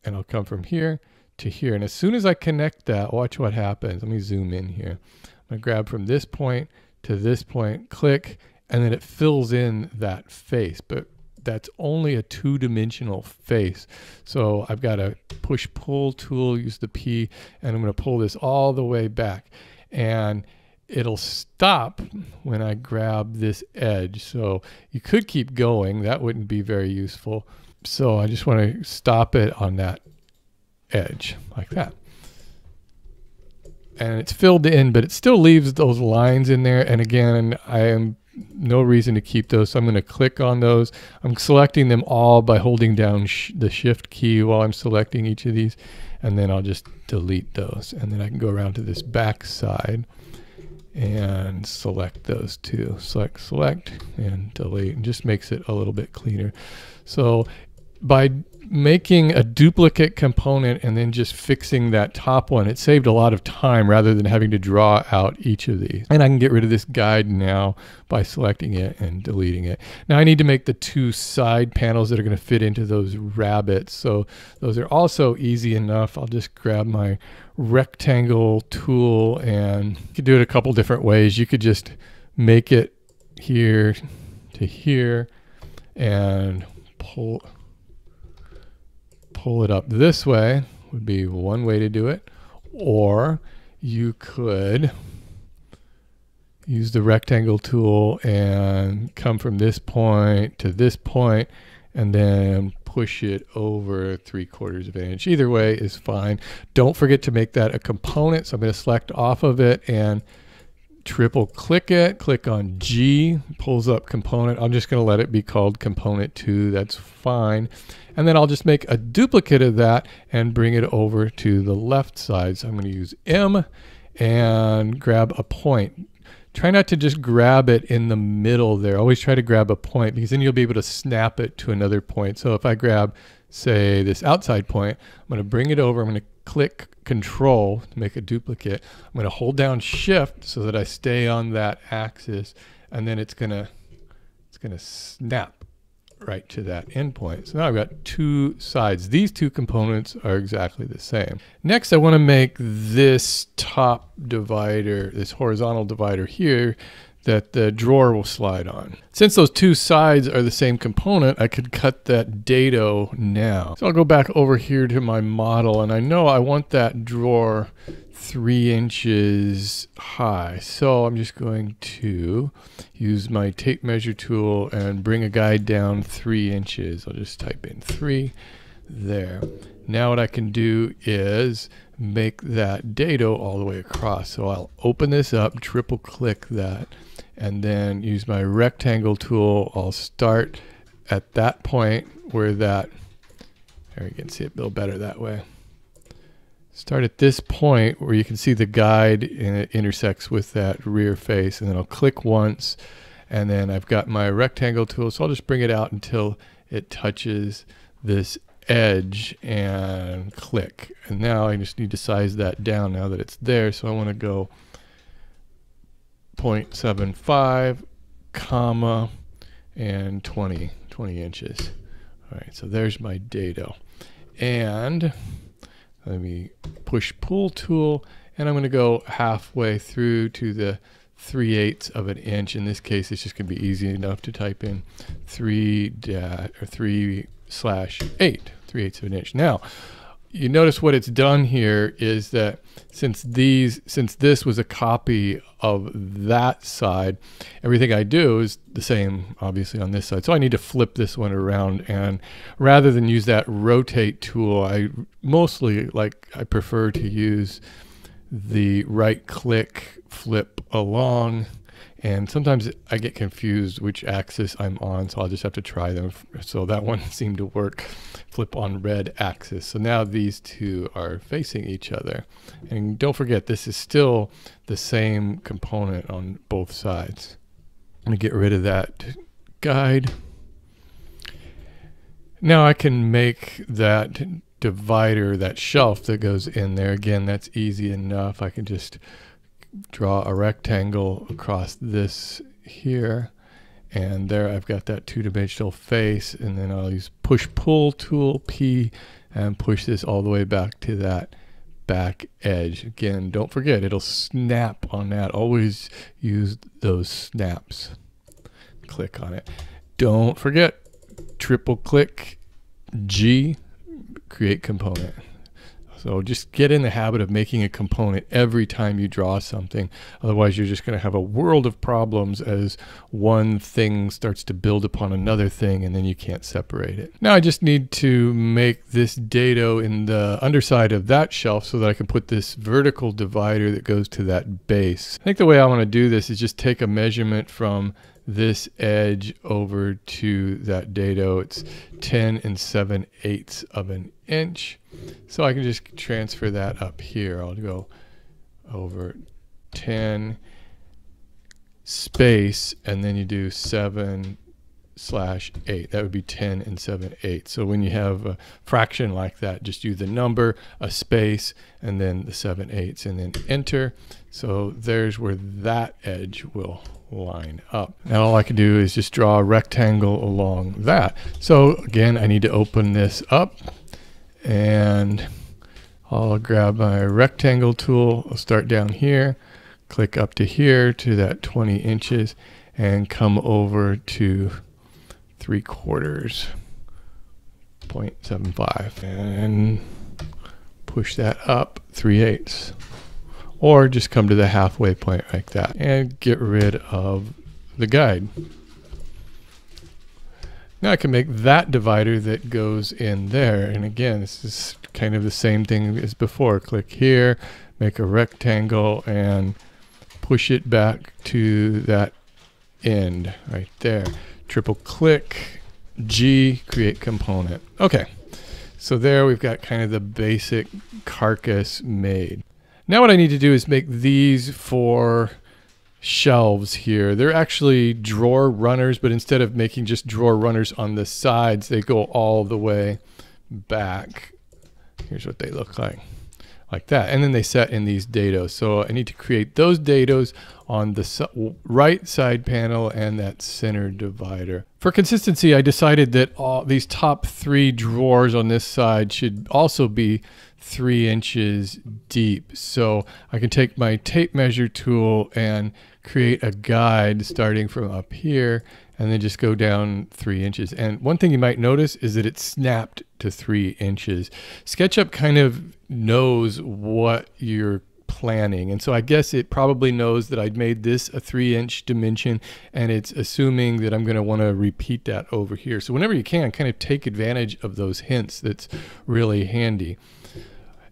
and I'll come from here to here. And as soon as I connect that, watch what happens. Let me zoom in here. I'm going to grab from this point to this point, click, and then it fills in that face. But that's only a two-dimensional face. So I've got a push-pull tool, use the P, and I'm going to pull this all the way back. And it'll stop when I grab this edge. So you could keep going. That wouldn't be very useful. So I just want to stop it on that edge like that. And it's filled in, but it still leaves those lines in there. And again, I am no reason to keep those. So I'm going to click on those. I'm selecting them all by holding down the shift key while I'm selecting each of these. And then I'll just delete those. And then I can go around to this back side and select those two. Select, and delete. And just makes it a little bit cleaner. So by making a duplicate component and then just fixing that top one, it saved a lot of time rather than having to draw out each of these. And I can get rid of this guide now by selecting it and deleting it. Now I need to make the two side panels that are going to fit into those rabbets. So those are also easy enough. I'll just grab my rectangle tool, and you could do it a couple different ways. You could just make it here to here and pull it up this way would be one way to do it. Or you could use the rectangle tool and come from this point to this point and then push it over 3/4 of an inch. Either way is fine. Don't forget to make that a component. So I'm going to select off of it and triple click it, click on G, pulls up component. I'm just going to let it be called component 2. That's fine. And then I'll just make a duplicate of that and bring it over to the left side. So I'm going to use M and grab a point. Try not to just grab it in the middle there. Always try to grab a point because then you'll be able to snap it to another point. So if I grab, say, this outside point, I'm going to bring it over. I'm going to click Control to make a duplicate. I'm going to hold down Shift so that I stay on that axis, and then it's going to snap right to that endpoint. So now I've got two sides. These two components are exactly the same. Next, I want to make this top divider, this horizontal divider here, that the drawer will slide on. Since those two sides are the same component, I could cut that dado now. So I'll go back over here to my model, and I know I want that drawer 3 inches high. So I'm just going to use my tape measure tool and bring a guide down 3 inches. I'll just type in 3 there. Now what I can do is make that dado all the way across. So I'll open this up, triple click that, and then use my rectangle tool. I'll start at that point where that, there you can see it build better that way. Start at this point where you can see the guide and it intersects with that rear face, and then I'll click once, and then I've got my rectangle tool, so I'll just bring it out until it touches this edge and click. And now I just need to size that down now that it's there. So I want to go 0.75 comma and 20 inches. All right, so there's my dado. And let me push pull tool, and I'm going to go halfway through to the 3/8 of an inch. In this case, it's just going to be easy enough to type in 3/8 of an inch. Now, you notice what it's done here is that since this was a copy of that side, everything I do is the same, obviously, on this side. So I need to flip this one around, and rather than use that rotate tool, I prefer to use the right click, flip along, and sometimes I get confused which axis I'm on, so I'll just have to try them. So that one seemed to work. Flip on red axis. So now these two are facing each other. And don't forget, this is still the same component on both sides. I'm going to get rid of that guide. Now I can make that divider, that shelf that goes in there. Again, that's easy enough. I can just draw a rectangle across this here, and there I've got that two-dimensional face, and then I'll use push-pull tool, P, and push this all the way back to that back edge. Again, don't forget, it'll snap on that. Always use those snaps. Click on it. Don't forget, triple click G, create component. So just get in the habit of making a component every time you draw something. Otherwise, you're just going to have a world of problems as one thing starts to build upon another thing, and then you can't separate it. Now I just need to make this dado in the underside of that shelf so that I can put this vertical divider that goes to that base. I think the way I want to do this is just take a measurement from this edge over to that dado. It's 10 7/8 of an inch. So I can just transfer that up here. I'll go over 10 space, and then you do 7/8. That would be 10 7/8. So when you have a fraction like that, just use the number, a space, and then the 7/8, and then enter. So there's where that edge will line up. Now all I can do is just draw a rectangle along that. So again, I need to open this up, and I'll grab my rectangle tool. I'll start down here, click up to here to that 20 inches, and come over to 3/4, 0.75, and push that up 3/8. Or just come to the halfway point like that and get rid of the guide. Now I can make that divider that goes in there. And again, this is kind of the same thing as before. Click here, make a rectangle, and push it back to that end right there. Triple click, G, create component. Okay, so there we've got kind of the basic carcass made. Now what I need to do is make these 4 shelves here. They're actually drawer runners, but instead of making just drawer runners on the sides, they go all the way back. Here's what they look like that. And then they set in these dados. So I need to create those dados on the right side panel and that center divider. For consistency, I decided that all these top 3 drawers on this side should also be 3 inches deep. So I can take my tape measure tool and create a guide starting from up here, and then just go down 3 inches. And one thing you might notice is that it snapped to 3 inches. SketchUp kind of knows what you're planning, and so I guess it probably knows that I'd made this a 3-inch dimension, and it's assuming that I'm going to want to repeat that over here. So whenever you can, kind of take advantage of those hints. That's really handy.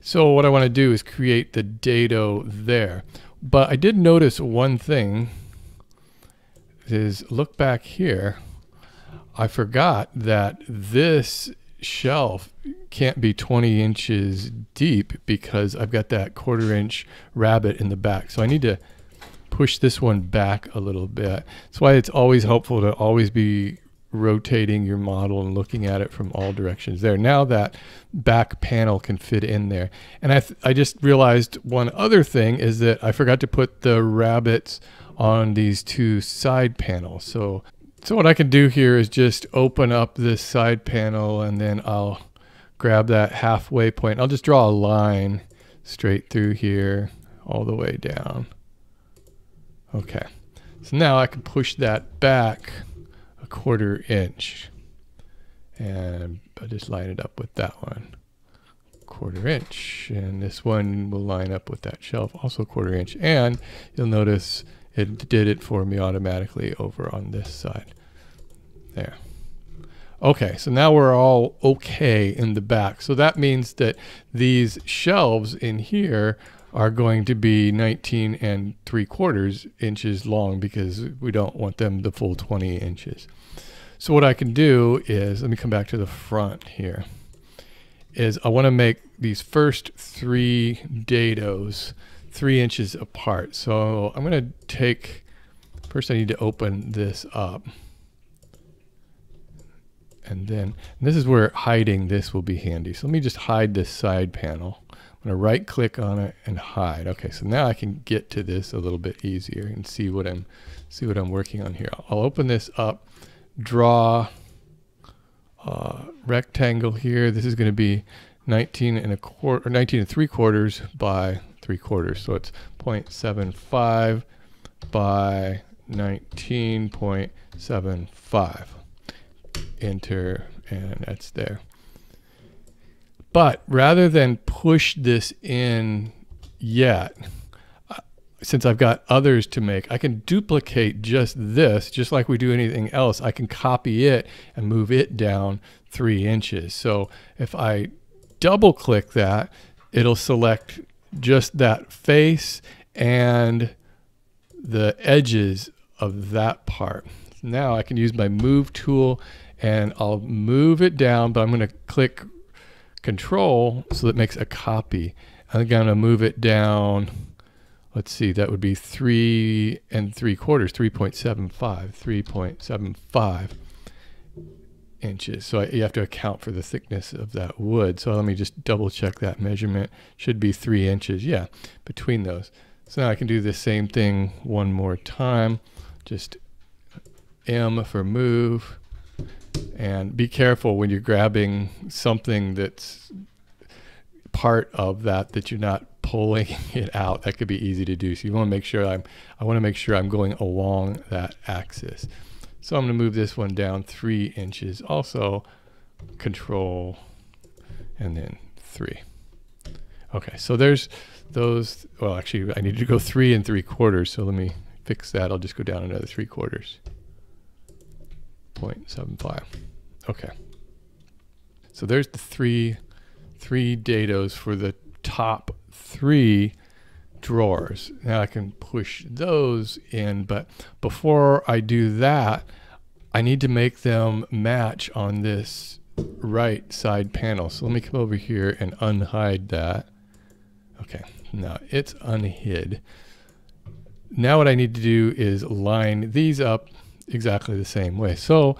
So what I want to do is create the dado there. But I did notice one thing, is look back here. I forgot that this shelf can't be 20 inches deep because I've got that 1/4 inch rabbet in the back. So I need to push this one back a little bit. That's why it's always helpful to always be rotating your model and looking at it from all directions there. Now that back panel can fit in there. And I just realized one other thing is that I forgot to put the rabbets on these 2 side panels. So what I can do here is just open up this side panel, and then I'll grab that halfway point. I'll just draw a line straight through here all the way down. Okay, so now I can push that back 1/4 inch, and I'll just line it up with that one, 1/4 inch, and this one will line up with that shelf, also 1/4 inch, and you'll notice it did it for me automatically over on this side there. Okay, so now we're all okay in the back. So that means that these shelves in here are going to be 19 3/4 inches long because we don't want them the full 20 inches. So what I can do is, let me come back to the front here, is I want to make these first 3 dados 3 inches apart. So I'm going to take First I need to open this up. And then this is where hiding this will be handy. So let me just hide this side panel. I'm going to right click on it and hide. Okay, so now I can get to this a little bit easier and see what I'm working on here. I'll open this up, draw a rectangle here. This is going to be 19 3/4 by 3/4. So it's 0.75 by 19.75. Enter, and that's there. But rather than push this in yet, since I've got others to make, I can duplicate just this, just like we do anything else. I can copy it and move it down 3 inches. So if I double click that, it'll select just that face and the edges of that part. Now I can use my move tool and I'll move it down, but I'm going to click Control so that it makes a copy. I'm going to move it down. Let's see, that would be 3 3/4, 3.75 inches. So you have to account for the thickness of that wood. So let me just double check that measurement. Should be 3 inches, yeah, between those. So now I can do the same thing one more time. Just M for move. And be careful when you're grabbing something that's part of that you're not pulling it out. That could be easy to do. So you want to make sure I want to make sure I'm going along that axis. So I'm going to move this one down 3 inches. Also, Control and then 3. Okay, so there's those. Well, actually, I need to go 3 3/4. So let me fix that. I'll just go down another 3/4. 0.75. Okay. So there's the three dados for the top 3 drawers. Now I can push those in, but before I do that, I need to make them match on this right side panel. So let me come over here and unhide that. Okay, now it's unhid. Now what I need to do is line these up exactly the same way. So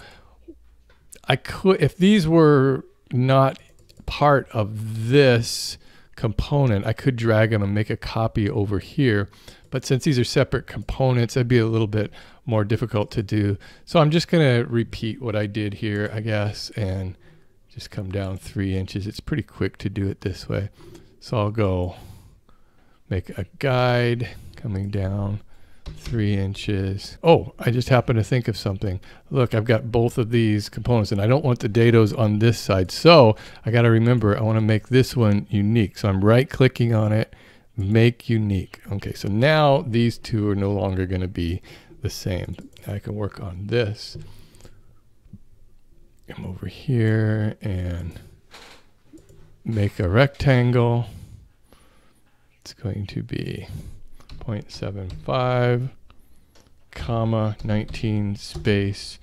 I could, if these were not part of this component, I could drag them and make a copy over here. But since these are separate components, that'd be a little bit more difficult to do. So I'm just going to repeat what I did here, I guess, and just come down 3 inches. It's pretty quick to do it this way. So I'll go make a guide coming down 3 inches. Oh, I just happened to think of something. Look, I've got both of these components and I don't want the dados on this side. So I got to remember, I want to make this one unique. So I'm right clicking on it, make unique. Okay, so now these two are no longer going to be the same. I can work on this. Come over here and make a rectangle. It's going to be 0.75, comma, 19 space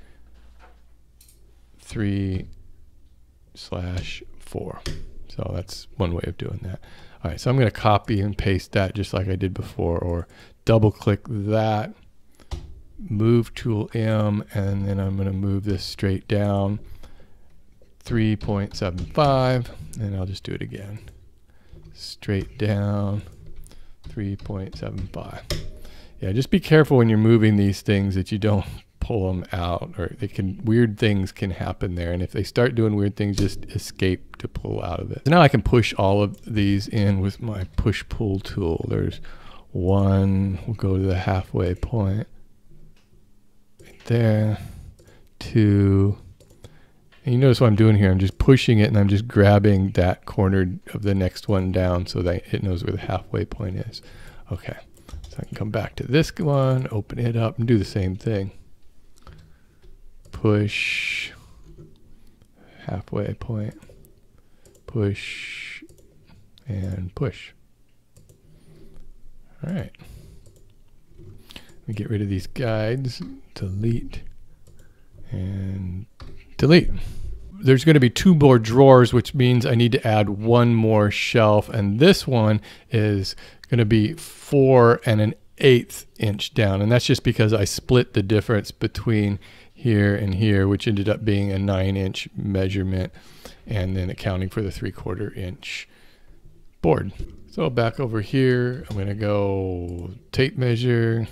3/4. So that's one way of doing that. All right, so I'm going to copy and paste that just like I did before, or double click that, move tool M, and then I'm going to move this straight down 3.75, and I'll just do it again. Straight down 3.75. Yeah, just be careful when you're moving these things that you don't pull them out, or weird things can happen there. And if they start doing weird things, just escape to pull out of it. So now I can push all of these in with my push-pull tool. There's one, we'll go to the halfway point. Right there, 2. And you notice what I'm doing here. I'm just pushing it and I'm just grabbing that corner of the next one down so that it knows where the halfway point is. Okay, so I can come back to this one, open it up and do the same thing. Push, halfway point, push, and push. All right. Let me get rid of these guides, delete, and delete. There's going to be 2 more drawers, which means I need to add 1 more shelf, and this one is going to be 4 and 1/8 inch down, and that's just because I split the difference between here and here, which ended up being a 9-inch measurement, and then accounting for the 3/4 inch board. So back over here, I'm going to go tape measure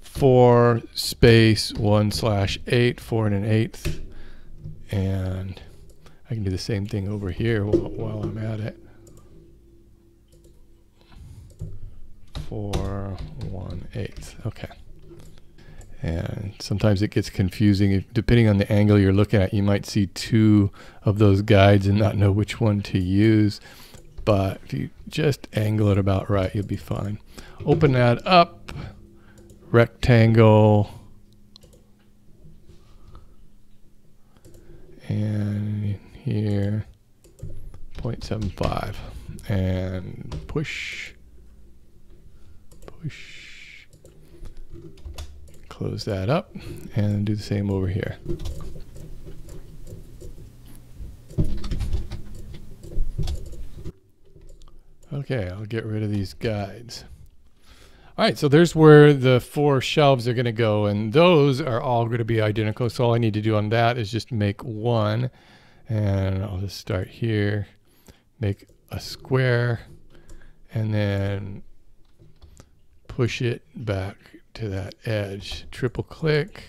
4 space 1/8, 4 1/8, and I can do the same thing over here while I'm at it. 4 1/8. Okay. And sometimes it gets confusing. Depending on the angle you're looking at, you might see 2 of those guides and not know which one to use. But if you just angle it about right, you'll be fine. Open that up. Rectangle. And here, 0.75. And push. Push. Close that up and do the same over here. Okay, I'll get rid of these guides. All right, so there's where the 4 shelves are going to go, and those are all going to be identical. So all I need to do on that is just make one, and I'll just start here, make a square, and then push it back to that edge. Triple click,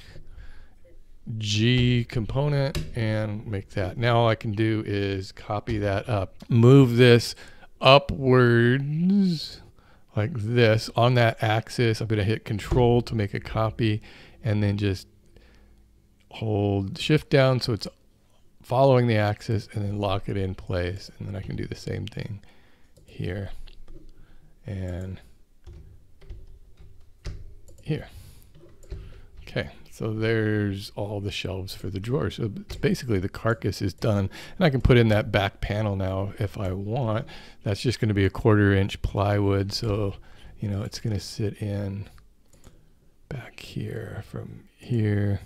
G component, and make that. Now all I can do is copy that up, move this upwards like this on that axis. I'm going to hit Control to make a copy, and then just hold Shift down so it's following the axis, and then lock it in place. And then I can do the same thing here and here. Okay, so there's all the shelves for the drawers. So it's basically the carcass is done, and I can put in that back panel now if I want. That's just going to be a 1/4 inch plywood, so you know it's going to sit in back here from here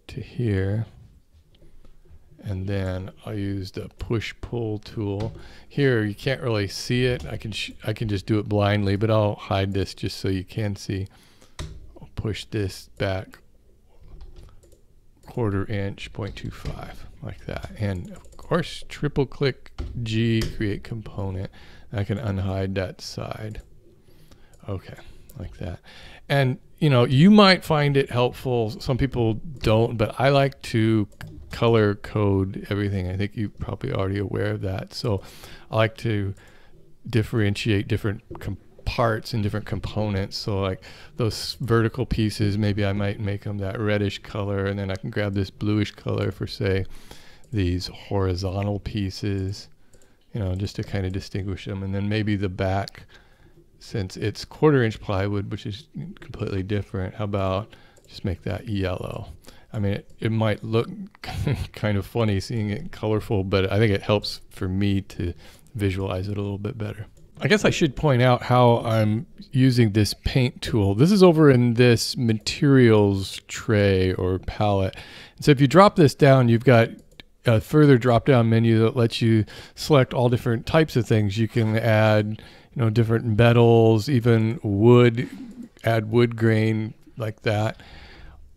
to here. And then I'll use the push-pull tool. Here you can't really see it. I can just do it blindly, but I'll hide this just so you can see. I'll push this back 1/4 inch, 0.25, like that. And of course, triple click G, create component. I can unhide that side. Okay, like that. And you know, you might find it helpful. Some people don't, but I like to color code everything. I think you're probably already aware of that. So I like to differentiate different parts and different components. So like those vertical pieces, maybe I might make them that reddish color, and then I can grab this bluish color for, say, these horizontal pieces, you know, just to kind of distinguish them. And then maybe the back, since it's 1/4 inch plywood, which is completely different, how about just make that yellow? I mean, it might look kind of funny seeing it colorful, but I think it helps for me to visualize it a little bit better. I guess I should point out how I'm using this paint tool. This is over in this materials tray or palette. And so if you drop this down, you've got a further drop down menu that lets you select all different types of things. You can add, you know, different metals, even wood, add wood grain like that,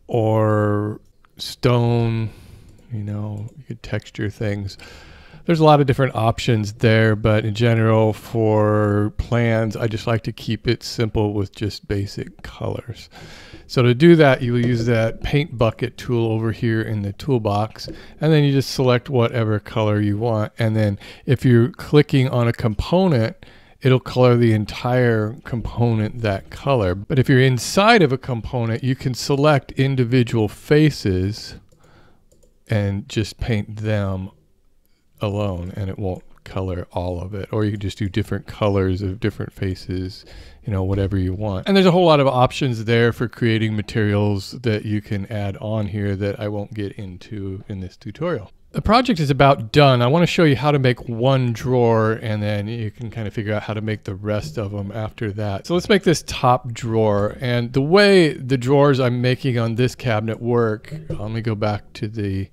or stone, you know, you could texture things. There's a lot of different options there, but in general for plans, I just like to keep it simple with just basic colors. So to do that, you will use that paint bucket tool over here in the toolbox, and then you just select whatever color you want. And then if you're clicking on a component, it'll color the entire component that color. But if you're inside of a component, you can select individual faces and just paint them alone, and it won't color all of it. Or you can just do different colors of different faces, you know, whatever you want. And there's a whole lot of options there for creating materials that you can add on here that I won't get into in this tutorial. The project is about done. I want to show you how to make one drawer, and then you can kind of figure out how to make the rest of them after that. So let's make this top drawer. And the way the drawers I'm making on this cabinet work, let me go back to the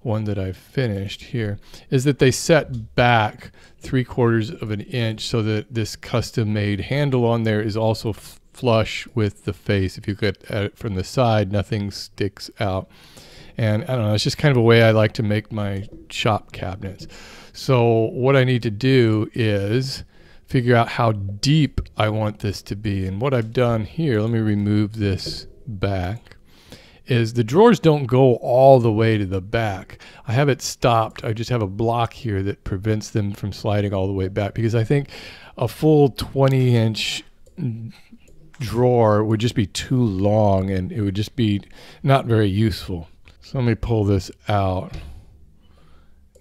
one that I've finished here, is that they set back 3/4 of an inch so that this custom made handle on there is also flush with the face. If you look at it from the side, nothing sticks out. And I don't know, it's just kind of a way I like to make my shop cabinets. So what I need to do is figure out how deep I want this to be. And what I've done here, let me remove this back, is the drawers don't go all the way to the back. I have it stopped. I just have a block here that prevents them from sliding all the way back, because I think a full 20-inch drawer would just be too long and it would just be not very useful. So let me pull this out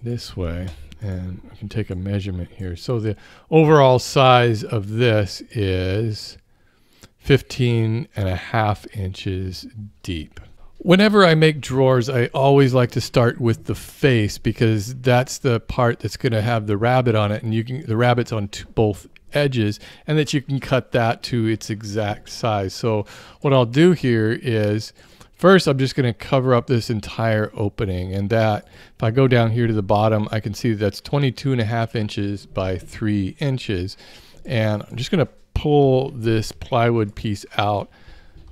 this way and I can take a measurement here. So the overall size of this is 15.5 inches deep. Whenever I make drawers, I always like to start with the face, because that's the part that's going to have the rabbet on it, and you can the rabbet's on both edges, and that you can cut that to its exact size. So what I'll do here is, first I'm just going to cover up this entire opening, and that, if I go down here to the bottom, I can see that's 22.5 inches by 3 inches, and I'm just going to pull this plywood piece out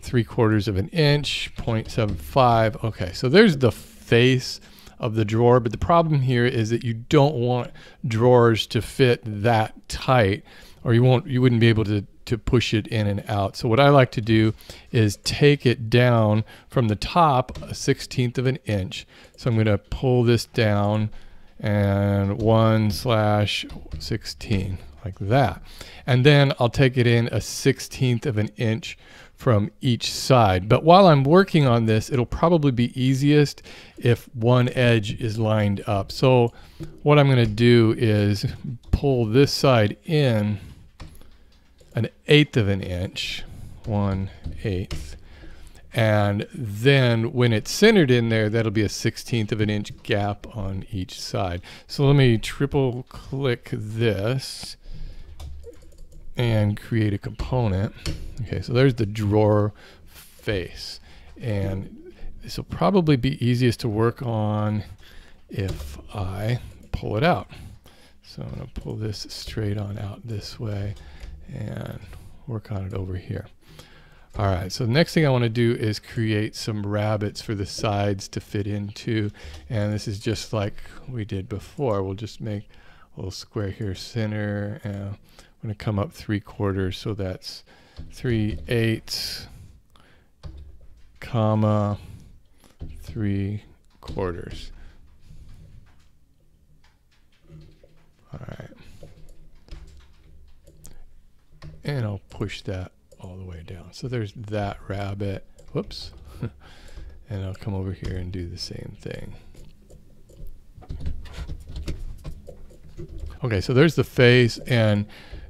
3/4 of an inch, 0.75. Okay, so there's the face of the drawer, but the problem here is that you don't want drawers to fit that tight, or you wouldn't be able to push it in and out. So what I like to do is take it down from the top 1/16 of an inch. So I'm going to pull this down and 1/16 like that, and then I'll take it in 1/16 of an inch from each side. But while I'm working on this, it'll probably be easiest if one edge is lined up. So what I'm going to do is pull this side in 1/8 of an inch, 1/8, and then when it's centered in there, that'll be 1/16 of an inch gap on each side. So let me triple click this and create a component. Okay, so there's the drawer face, and this will probably be easiest to work on if I pull it out. So I'm going to pull this straight on out this way and work on it over here. All right, so the next thing I want to do is create some rabbets for the sides to fit into, and this is just like we did before. We'll just make a little square here, center, and I'm going to come up 3/4, so that's 3/8, comma 3/4. All right, and I'll push that all the way down. So there's that rabbet. Whoops. And I'll come over here and do the same thing. Okay, so there's the face, and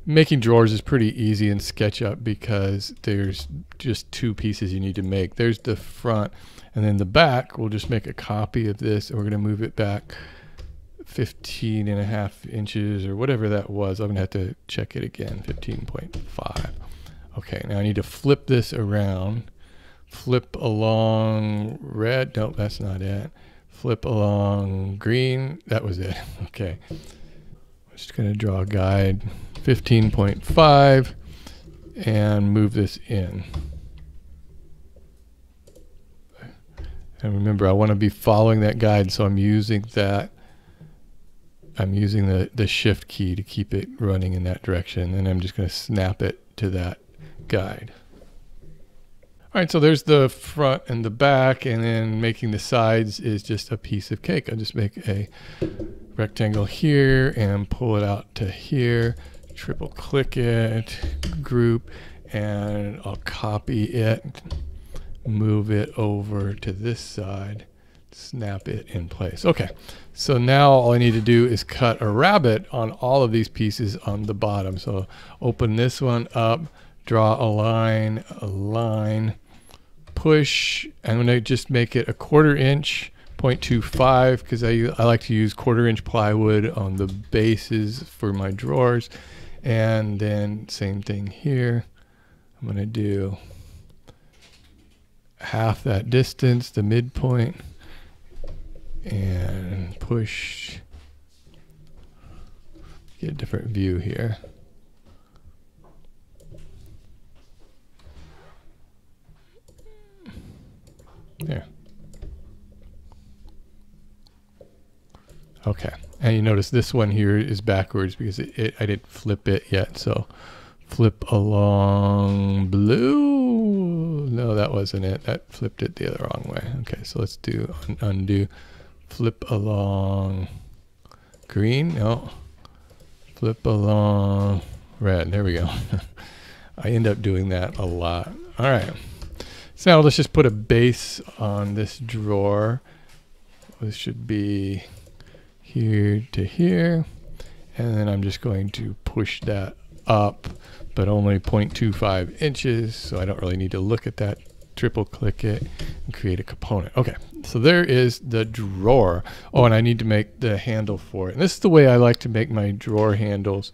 making drawers is pretty easy in SketchUp because there's just two pieces you need to make. There's the front, and then the back. We'll just make a copy of this, and we're going to move it back 15.5 inches or whatever that was. I'm going to have to check it again, 15.5. Okay, now I need to flip this around. Flip along red. Nope, that's not it. Flip along green. That was it. Okay. I'm just going to draw a guide, 15.5, and move this in. And remember, I want to be following that guide, so I'm using that. I'm using the shift key to keep it running in that direction, and I'm just going to snap it to that guide. All right, so there's the front and the back, and then making the sides is just a piece of cake. I'll just make a rectangle here and pull it out to here, triple click it, group, and I'll copy it, move it over to this side, snap it in place. Okay, so now all I need to do is cut a rabbet on all of these pieces on the bottom. So open this one up, draw a line, push. I'm going to just make it 1/4 inch, 0.25, because I like to use 1/4 inch plywood on the bases for my drawers. And then same thing here. I'm going to do half that distance, the midpoint, and push. Get a different view here. There. Okay, and you notice this one here is backwards because I didn't flip it yet. So flip along blue. No, that wasn't it. That flipped it the other wrong way. Okay, so let's do undo. Flip along green. No. Flip along red. There we go. I end up doing that a lot. All right. So now let's just put a base on this drawer. This should be here to here. And then I'm just going to push that up, but only 0.25 inches. So I don't really need to look at that. Triple click it and create a component. Okay, so there is the drawer. Oh, and I need to make the handle for it. And this is the way I like to make my drawer handles,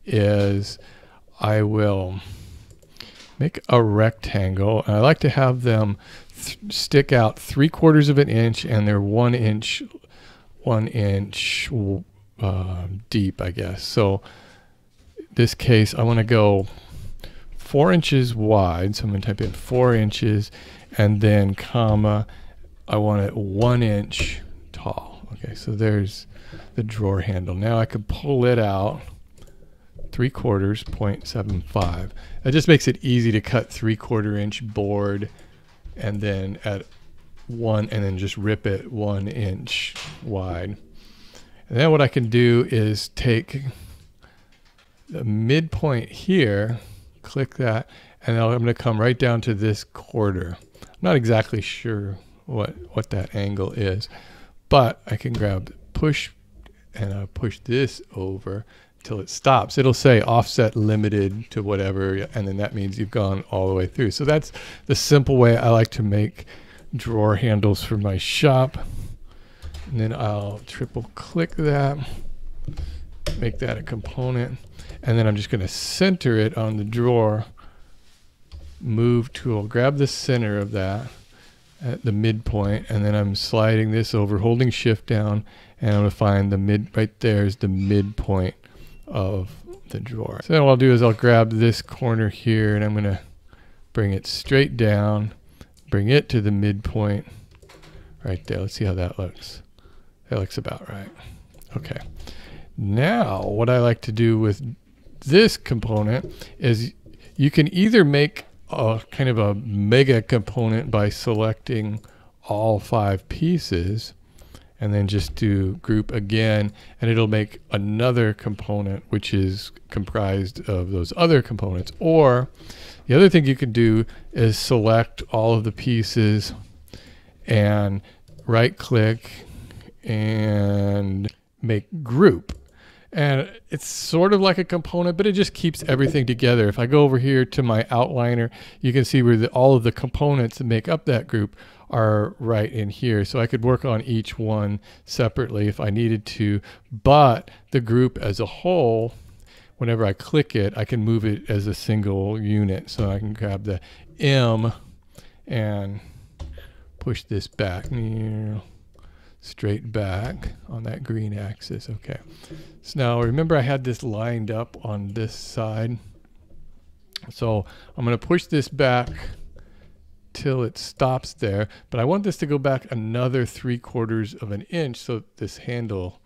is I will make a rectangle, and I like to have them stick out 3/4 of an inch, and they're 1 inch deep, I guess. So this case, I want to go 4 inches wide, so I'm going to type in 4 inches, and then comma, I want it 1 inch tall. Okay, so there's the drawer handle. Now I can pull it out 3/4, 0.75. That just makes it easy to cut 3/4 inch board, and then at and then just rip it 1 inch wide. And then what I can do is take the midpoint here, click that, and I'm going to come right down to this quarter. I'm not exactly sure what that angle is, but I can grab push, and I'll push this over till it stops. It'll say offset limited to whatever, and then that means you've gone all the way through. So that's the simple way I like to make drawer handles for my shop. And then I'll triple click that, make that a component, and then I'm just going to center it on the drawer. Move tool, grab the center of that at the midpoint, and then I'm sliding this over, holding shift down, and I'm going to find the right there is the midpoint of the drawer. So then what I'll do is I'll grab this corner here, and I'm going to bring it straight down, bring it to the midpoint right there. Let's see how that looks. That looks about right. Okay. Now what I like to do with this component is you can either make a kind of a mega component by selecting all 5 pieces and then just do group again, and it'll make another component which is comprised of those other components. Or the other thing you can do is select all of the pieces and right click and make group. And it's sort of like a component, but it just keeps everything together. If I go over here to my outliner, you can see where all of the components that make up that group are right in here. So I could work on each one separately if I needed to, but the group as a whole, whenever I click it, I can move it as a single unit. So I can grab the M and push this back, straight back on that green axis. Okay. So now remember I had this lined up on this side. So I'm going to push this back till it stops there, but I want this to go back another 3/4 of an inch so this handle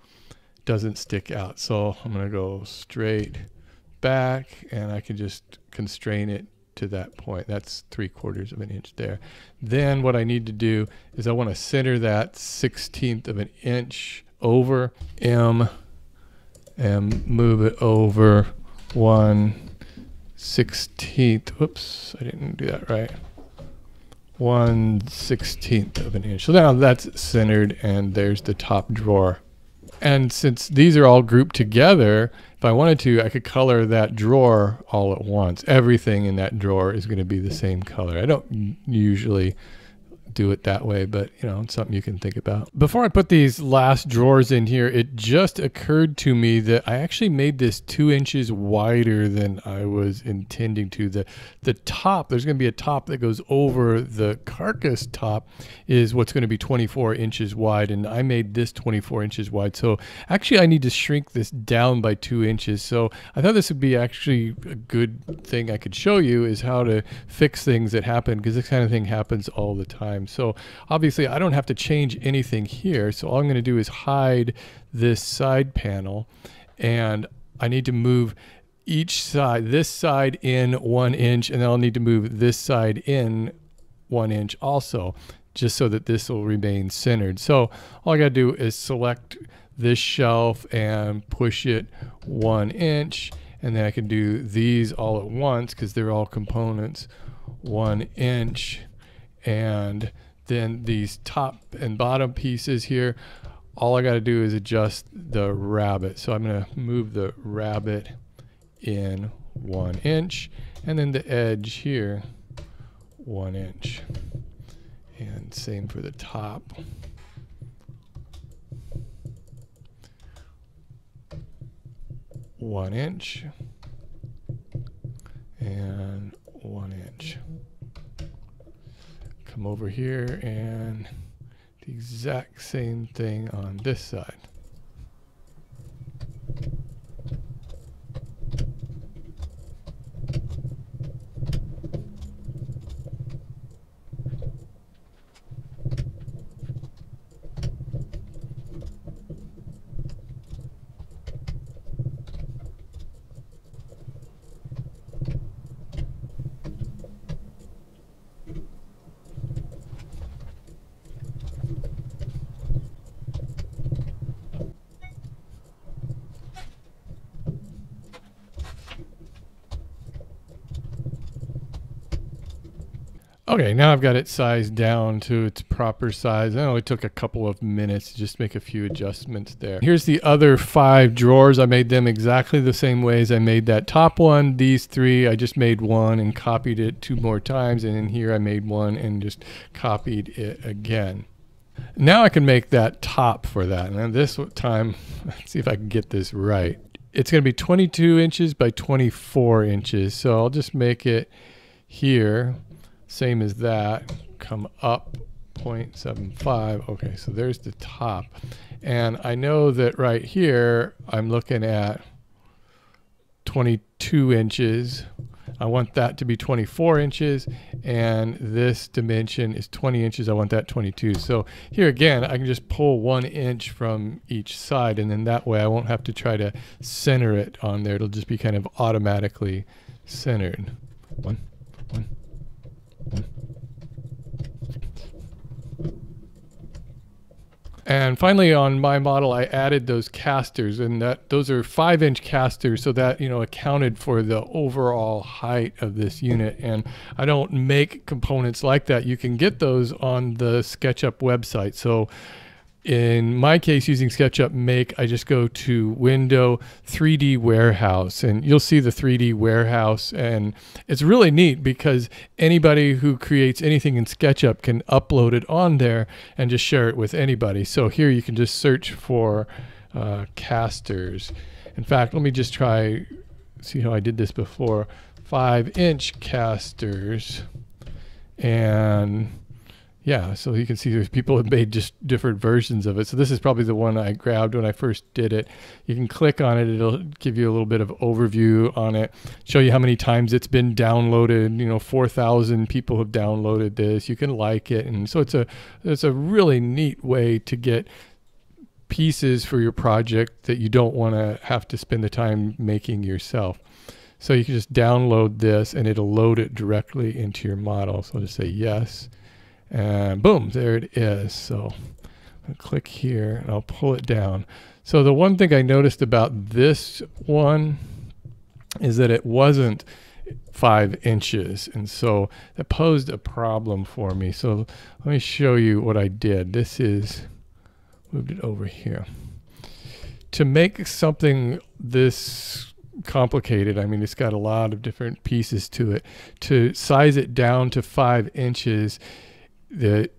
doesn't stick out. So I'm going to go straight back, and I can just constrain it to that point. That's 3/4 of an inch there. Then what I need to do is I want to center that 1/16 of an inch over M and move it over 1/16. Whoops, I didn't do that right. 1/16 of an inch. So now that's centered, and there's the top drawer. And since these are all grouped together, if I wanted to, I could color that drawer all at once. Everything in that drawer is going to be the same color. I don't usually do it that way, but you know, it's something you can think about. Before I put these last drawers in here, it just occurred to me that I actually made this 2 inches wider than I was intending to. The top, there's going to be a top that goes over the carcass top, is what's going to be 24 inches wide, and I made this 24 inches wide. So actually I need to shrink this down by 2 inches. So I thought this would be actually a good thing I could show you, is how to fix things that happen, because this kind of thing happens all the time. So obviously I don't have to change anything here. So all I'm going to do is hide this side panel, and I need to move each side, this side in 1 inch, and then I'll need to move this side in 1 inch also, just so that this will remain centered. So all I got to do is select this shelf and push it 1 inch, and then I can do these all at once because they're all components 1 inch. And then these top and bottom pieces here, all I got to do is adjust the rabbet. So I'm going to move the rabbet in 1 inch, and then the edge here 1 inch, and same for the top. One inch and 1 inch. Come over here and the exact same thing on this side. Okay, now I've got it sized down to its proper size. It only took a couple of minutes to just make a few adjustments there. Here's the other 5 drawers. I made them exactly the same way as I made that top one. These 3, I just made one and copied it 2 more times. And in here I made one and just copied it again. Now I can make that top for that. And this time, let's see if I can get this right. It's going to be 22 inches by 24 inches. So I'll just make it here. Same as that, come up 0.75. Okay, so there's the top. And I know that right here, I'm looking at 22 inches. I want that to be 24 inches, and this dimension is 20 inches. I want that 22. So here again, I can just pull 1 inch from each side, and then that way I won't have to try to center it on there. It'll just be kind of automatically centered. One. And finally, on my model, I added those casters, and those are 5-inch casters, so that, you know, accounted for the overall height of this unit. And I don't make components like that. You can get those on the SketchUp website. So in my case, using SketchUp Make, I just go to Window, 3D Warehouse, and you'll see the 3D Warehouse. And it's really neat because anybody who creates anything in SketchUp can upload it on there and just share it with anybody. So here you can just search for casters. In fact, let me just try, see how I did this before. 5-inch casters, and yeah, so you can see there's people have made just different versions of it. So this is probably the one I grabbed when I first did it. You can click on it. It'll give you a little bit of overview on it, show you how many times it's been downloaded. You know, 4,000 people have downloaded this. You can like it. And so it's a really neat way to get pieces for your project that you don't want to have to spend the time making yourself. So you can just download this and it'll load it directly into your model. So I'll just say yes. And boom, there it is. So I'll click here and I'll pull it down. So the one thing I noticed about this one is that it wasn't 5 inches. And so that posed a problem for me. So let me show you what I did. This is, moved it over here. To make something this complicated, I mean, it's got a lot of different pieces to it. To size it down to 5 inches, The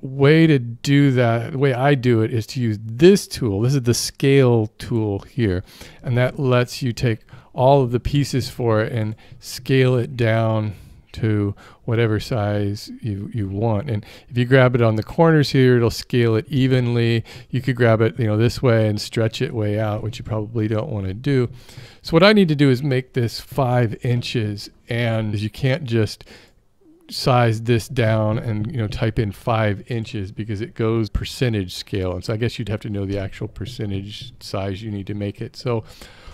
way to do that, the way I do it, is to use this tool. This is the scale tool here, and that lets you take all of the pieces for it and scale it down to whatever size you want. And if you grab it on the corners here, it'll scale it evenly. You could grab it, this way and stretch it way out, which you probably don't want to do. So what I need to do is make this 5 inches, and you can't just size this down and type in 5 inches, because it goes percentage scale, and so I guess you'd have to know the actual percentage size you need to make it. So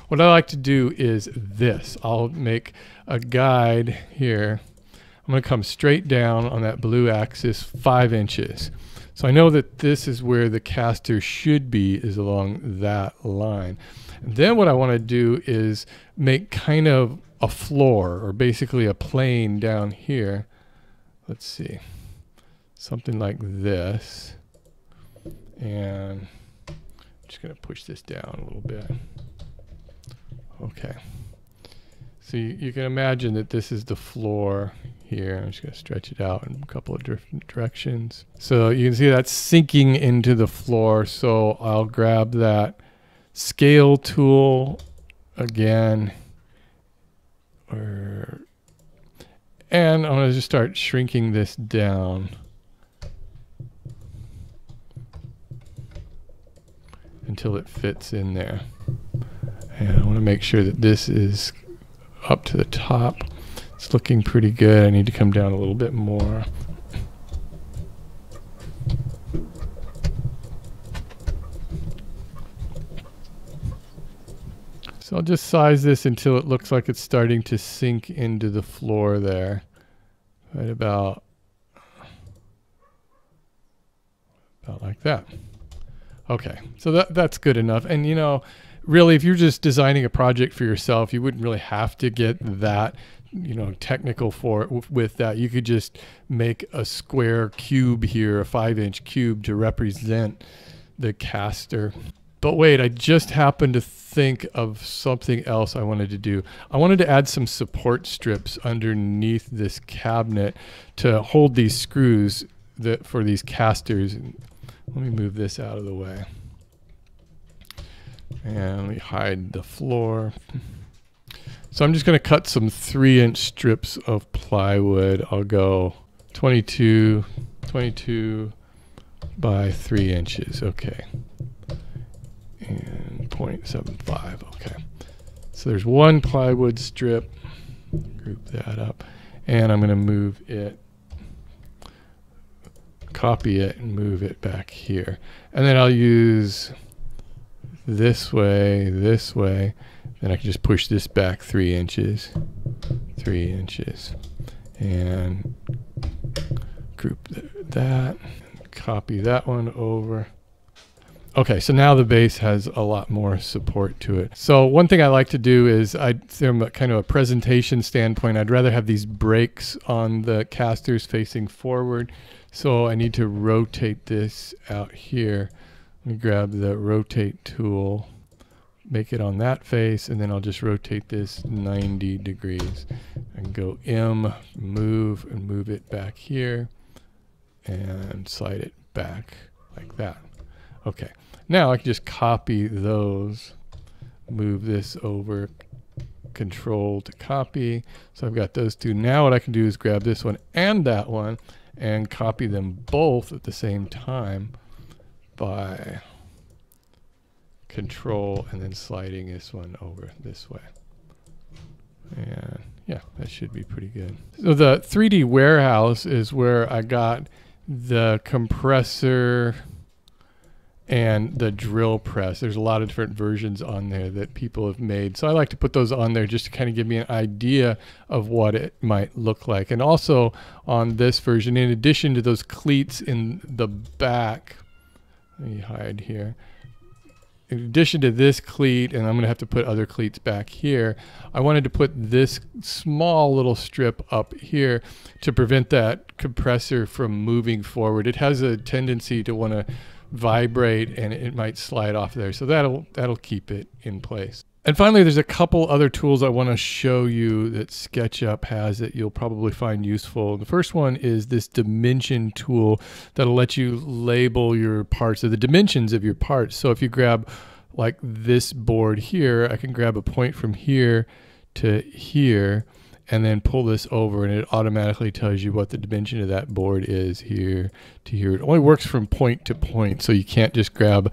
what I like to do is this. I'll make a guide here. I'm going to come straight down on that blue axis 5 inches. So I know that this is where the caster should be, is along that line. And then what I want to do is make kind of a floor, or basically a plane down here. Let's see, something like this. And I'm just going to push this down a little bit. Okay. So you can imagine that this is the floor here. I'm just going to stretch it out in a couple of different directions. So you can see that's sinking into the floor. So I'll grab that scale tool again, and I'm going to just start shrinking this down until it fits in there. And I want to make sure that this is up to the top. It's looking pretty good. I need to come down a little bit more. So I'll just size this until it looks like it's starting to sink into the floor there. Right about like that. Okay, so that's good enough. And really, if you're just designing a project for yourself, you wouldn't really have to get that technical for it with that. You could just make a square cube here, a 5-inch cube, to represent the caster. But wait, I just happened to think of something else I wanted to do. I wanted to add some support strips underneath this cabinet to hold these screws for these casters. Let me move this out of the way. And let me hide the floor. So I'm just going to cut some 3-inch strips of plywood. I'll go 22 by 3 inches. Okay. And 0.75. Okay. So there's one plywood strip. Group that up. And I'm going to move it, copy it, and move it back here. And then I'll use this way, then I can just push this back 3 inches, and group that, copy that one over. Okay, so now the base has a lot more support to it. So one thing I like to do is, from a kind of a presentation standpoint, I'd rather have these breaks on the casters facing forward. So I need to rotate this out here. Let me grab the rotate tool, make it on that face, and then I'll just rotate this 90 degrees and go move, and move it back here and slide it back like that. Okay, now I can just copy those, move this over, Control to copy. So I've got those two. Now what I can do is grab this one and that one and copy them both at the same time by Control and then sliding this one over this way. And yeah, that should be pretty good. So the 3D warehouse is where I got the compressor and the drill press. There's a lot of different versions on there that people have made. So I like to put those on there just to kind of give me an idea of what it might look like. And also on this version, in addition to those cleats in the back, let me hide here. In addition to this cleat, and I'm going to have to put other cleats back here, I wanted to put this small little strip up here to prevent that compressor from moving forward. It has a tendency to want to vibrate and it might slide off there. So that'll keep it in place. And finally, there's a couple other tools I want to show you that SketchUp has that you'll probably find useful. The first one is this dimension tool that'll let you label your parts, or the dimensions of your parts. So if you grab like this board here, I can grab a point from here to here and then pull this over, and it automatically tells you what the dimension of that board is here to here. It only works from point to point, so you can't just grab,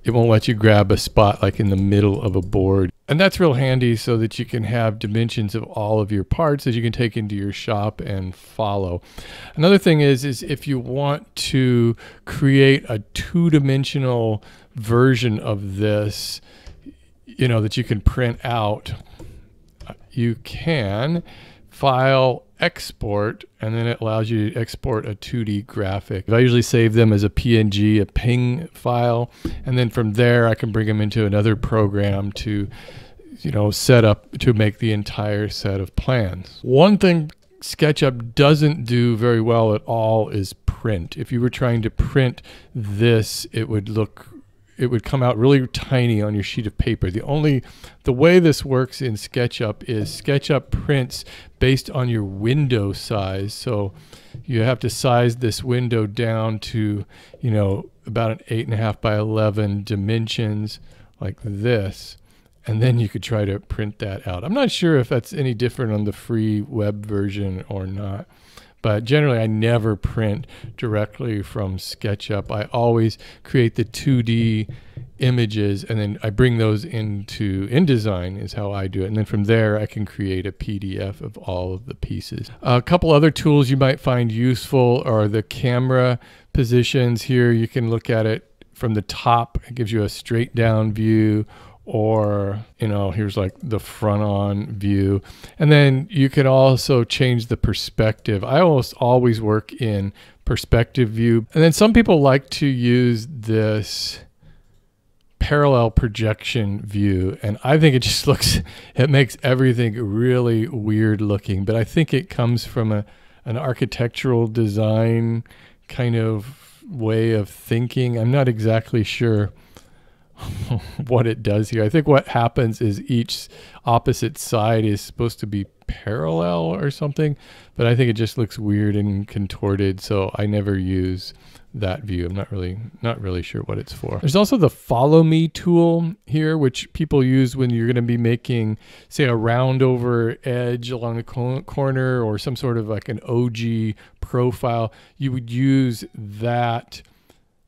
it won't let you grab a spot like in the middle of a board. And that's real handy so that you can have dimensions of all of your parts that you can take into your shop and follow. Another thing is if you want to create a two-dimensional version of this, that you can print out, you can file export, and then it allows you to export a 2D graphic. I usually save them as a PNG, a PNG file, and then from there I can bring them into another program to set up to make the entire set of plans. One thing SketchUp doesn't do very well at all is print. If you were trying to print this, it would come out really tiny on your sheet of paper. The way this works in SketchUp is SketchUp prints based on your window size. So you have to size this window down to, about an 8.5 by 11 dimensions like this. And then you could try to print that out. I'm not sure if that's any different on the free web version or not. But generally, I never print directly from SketchUp. I always create the 2D images, and then I bring those into InDesign is how I do it. And then from there, I can create a PDF of all of the pieces. A couple other tools you might find useful are the camera positions. Here, you can look at it from the top. It gives you a straight down view, or here's like the front on view. And then you can also change the perspective. I almost always work in perspective view. And then some people like to use this parallel projection view, and I think it just it makes everything really weird looking, but I think it comes from an architectural design kind of way of thinking. I'm not exactly sure what it does here. I think what happens is each opposite side is supposed to be parallel or something, but I think it just looks weird and contorted, so I never use that view. I'm not really sure what it's for. There's also the follow me tool here, which people use when you're going to be making, say, a round over edge along the corner or some sort of like an OG profile. You would use that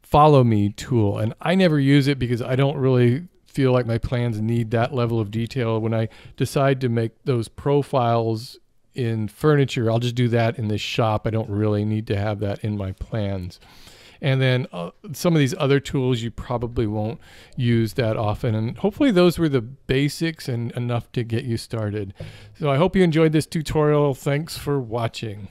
follow me tool, and I never use it because I don't really feel like my plans need that level of detail. When I decide to make those profiles in furniture, I'll just do that in the shop. I don't really need to have that in my plans. And then some of these other tools you probably won't use that often, and hopefully those were the basics and enough to get you started. So I hope you enjoyed this tutorial. Thanks for watching.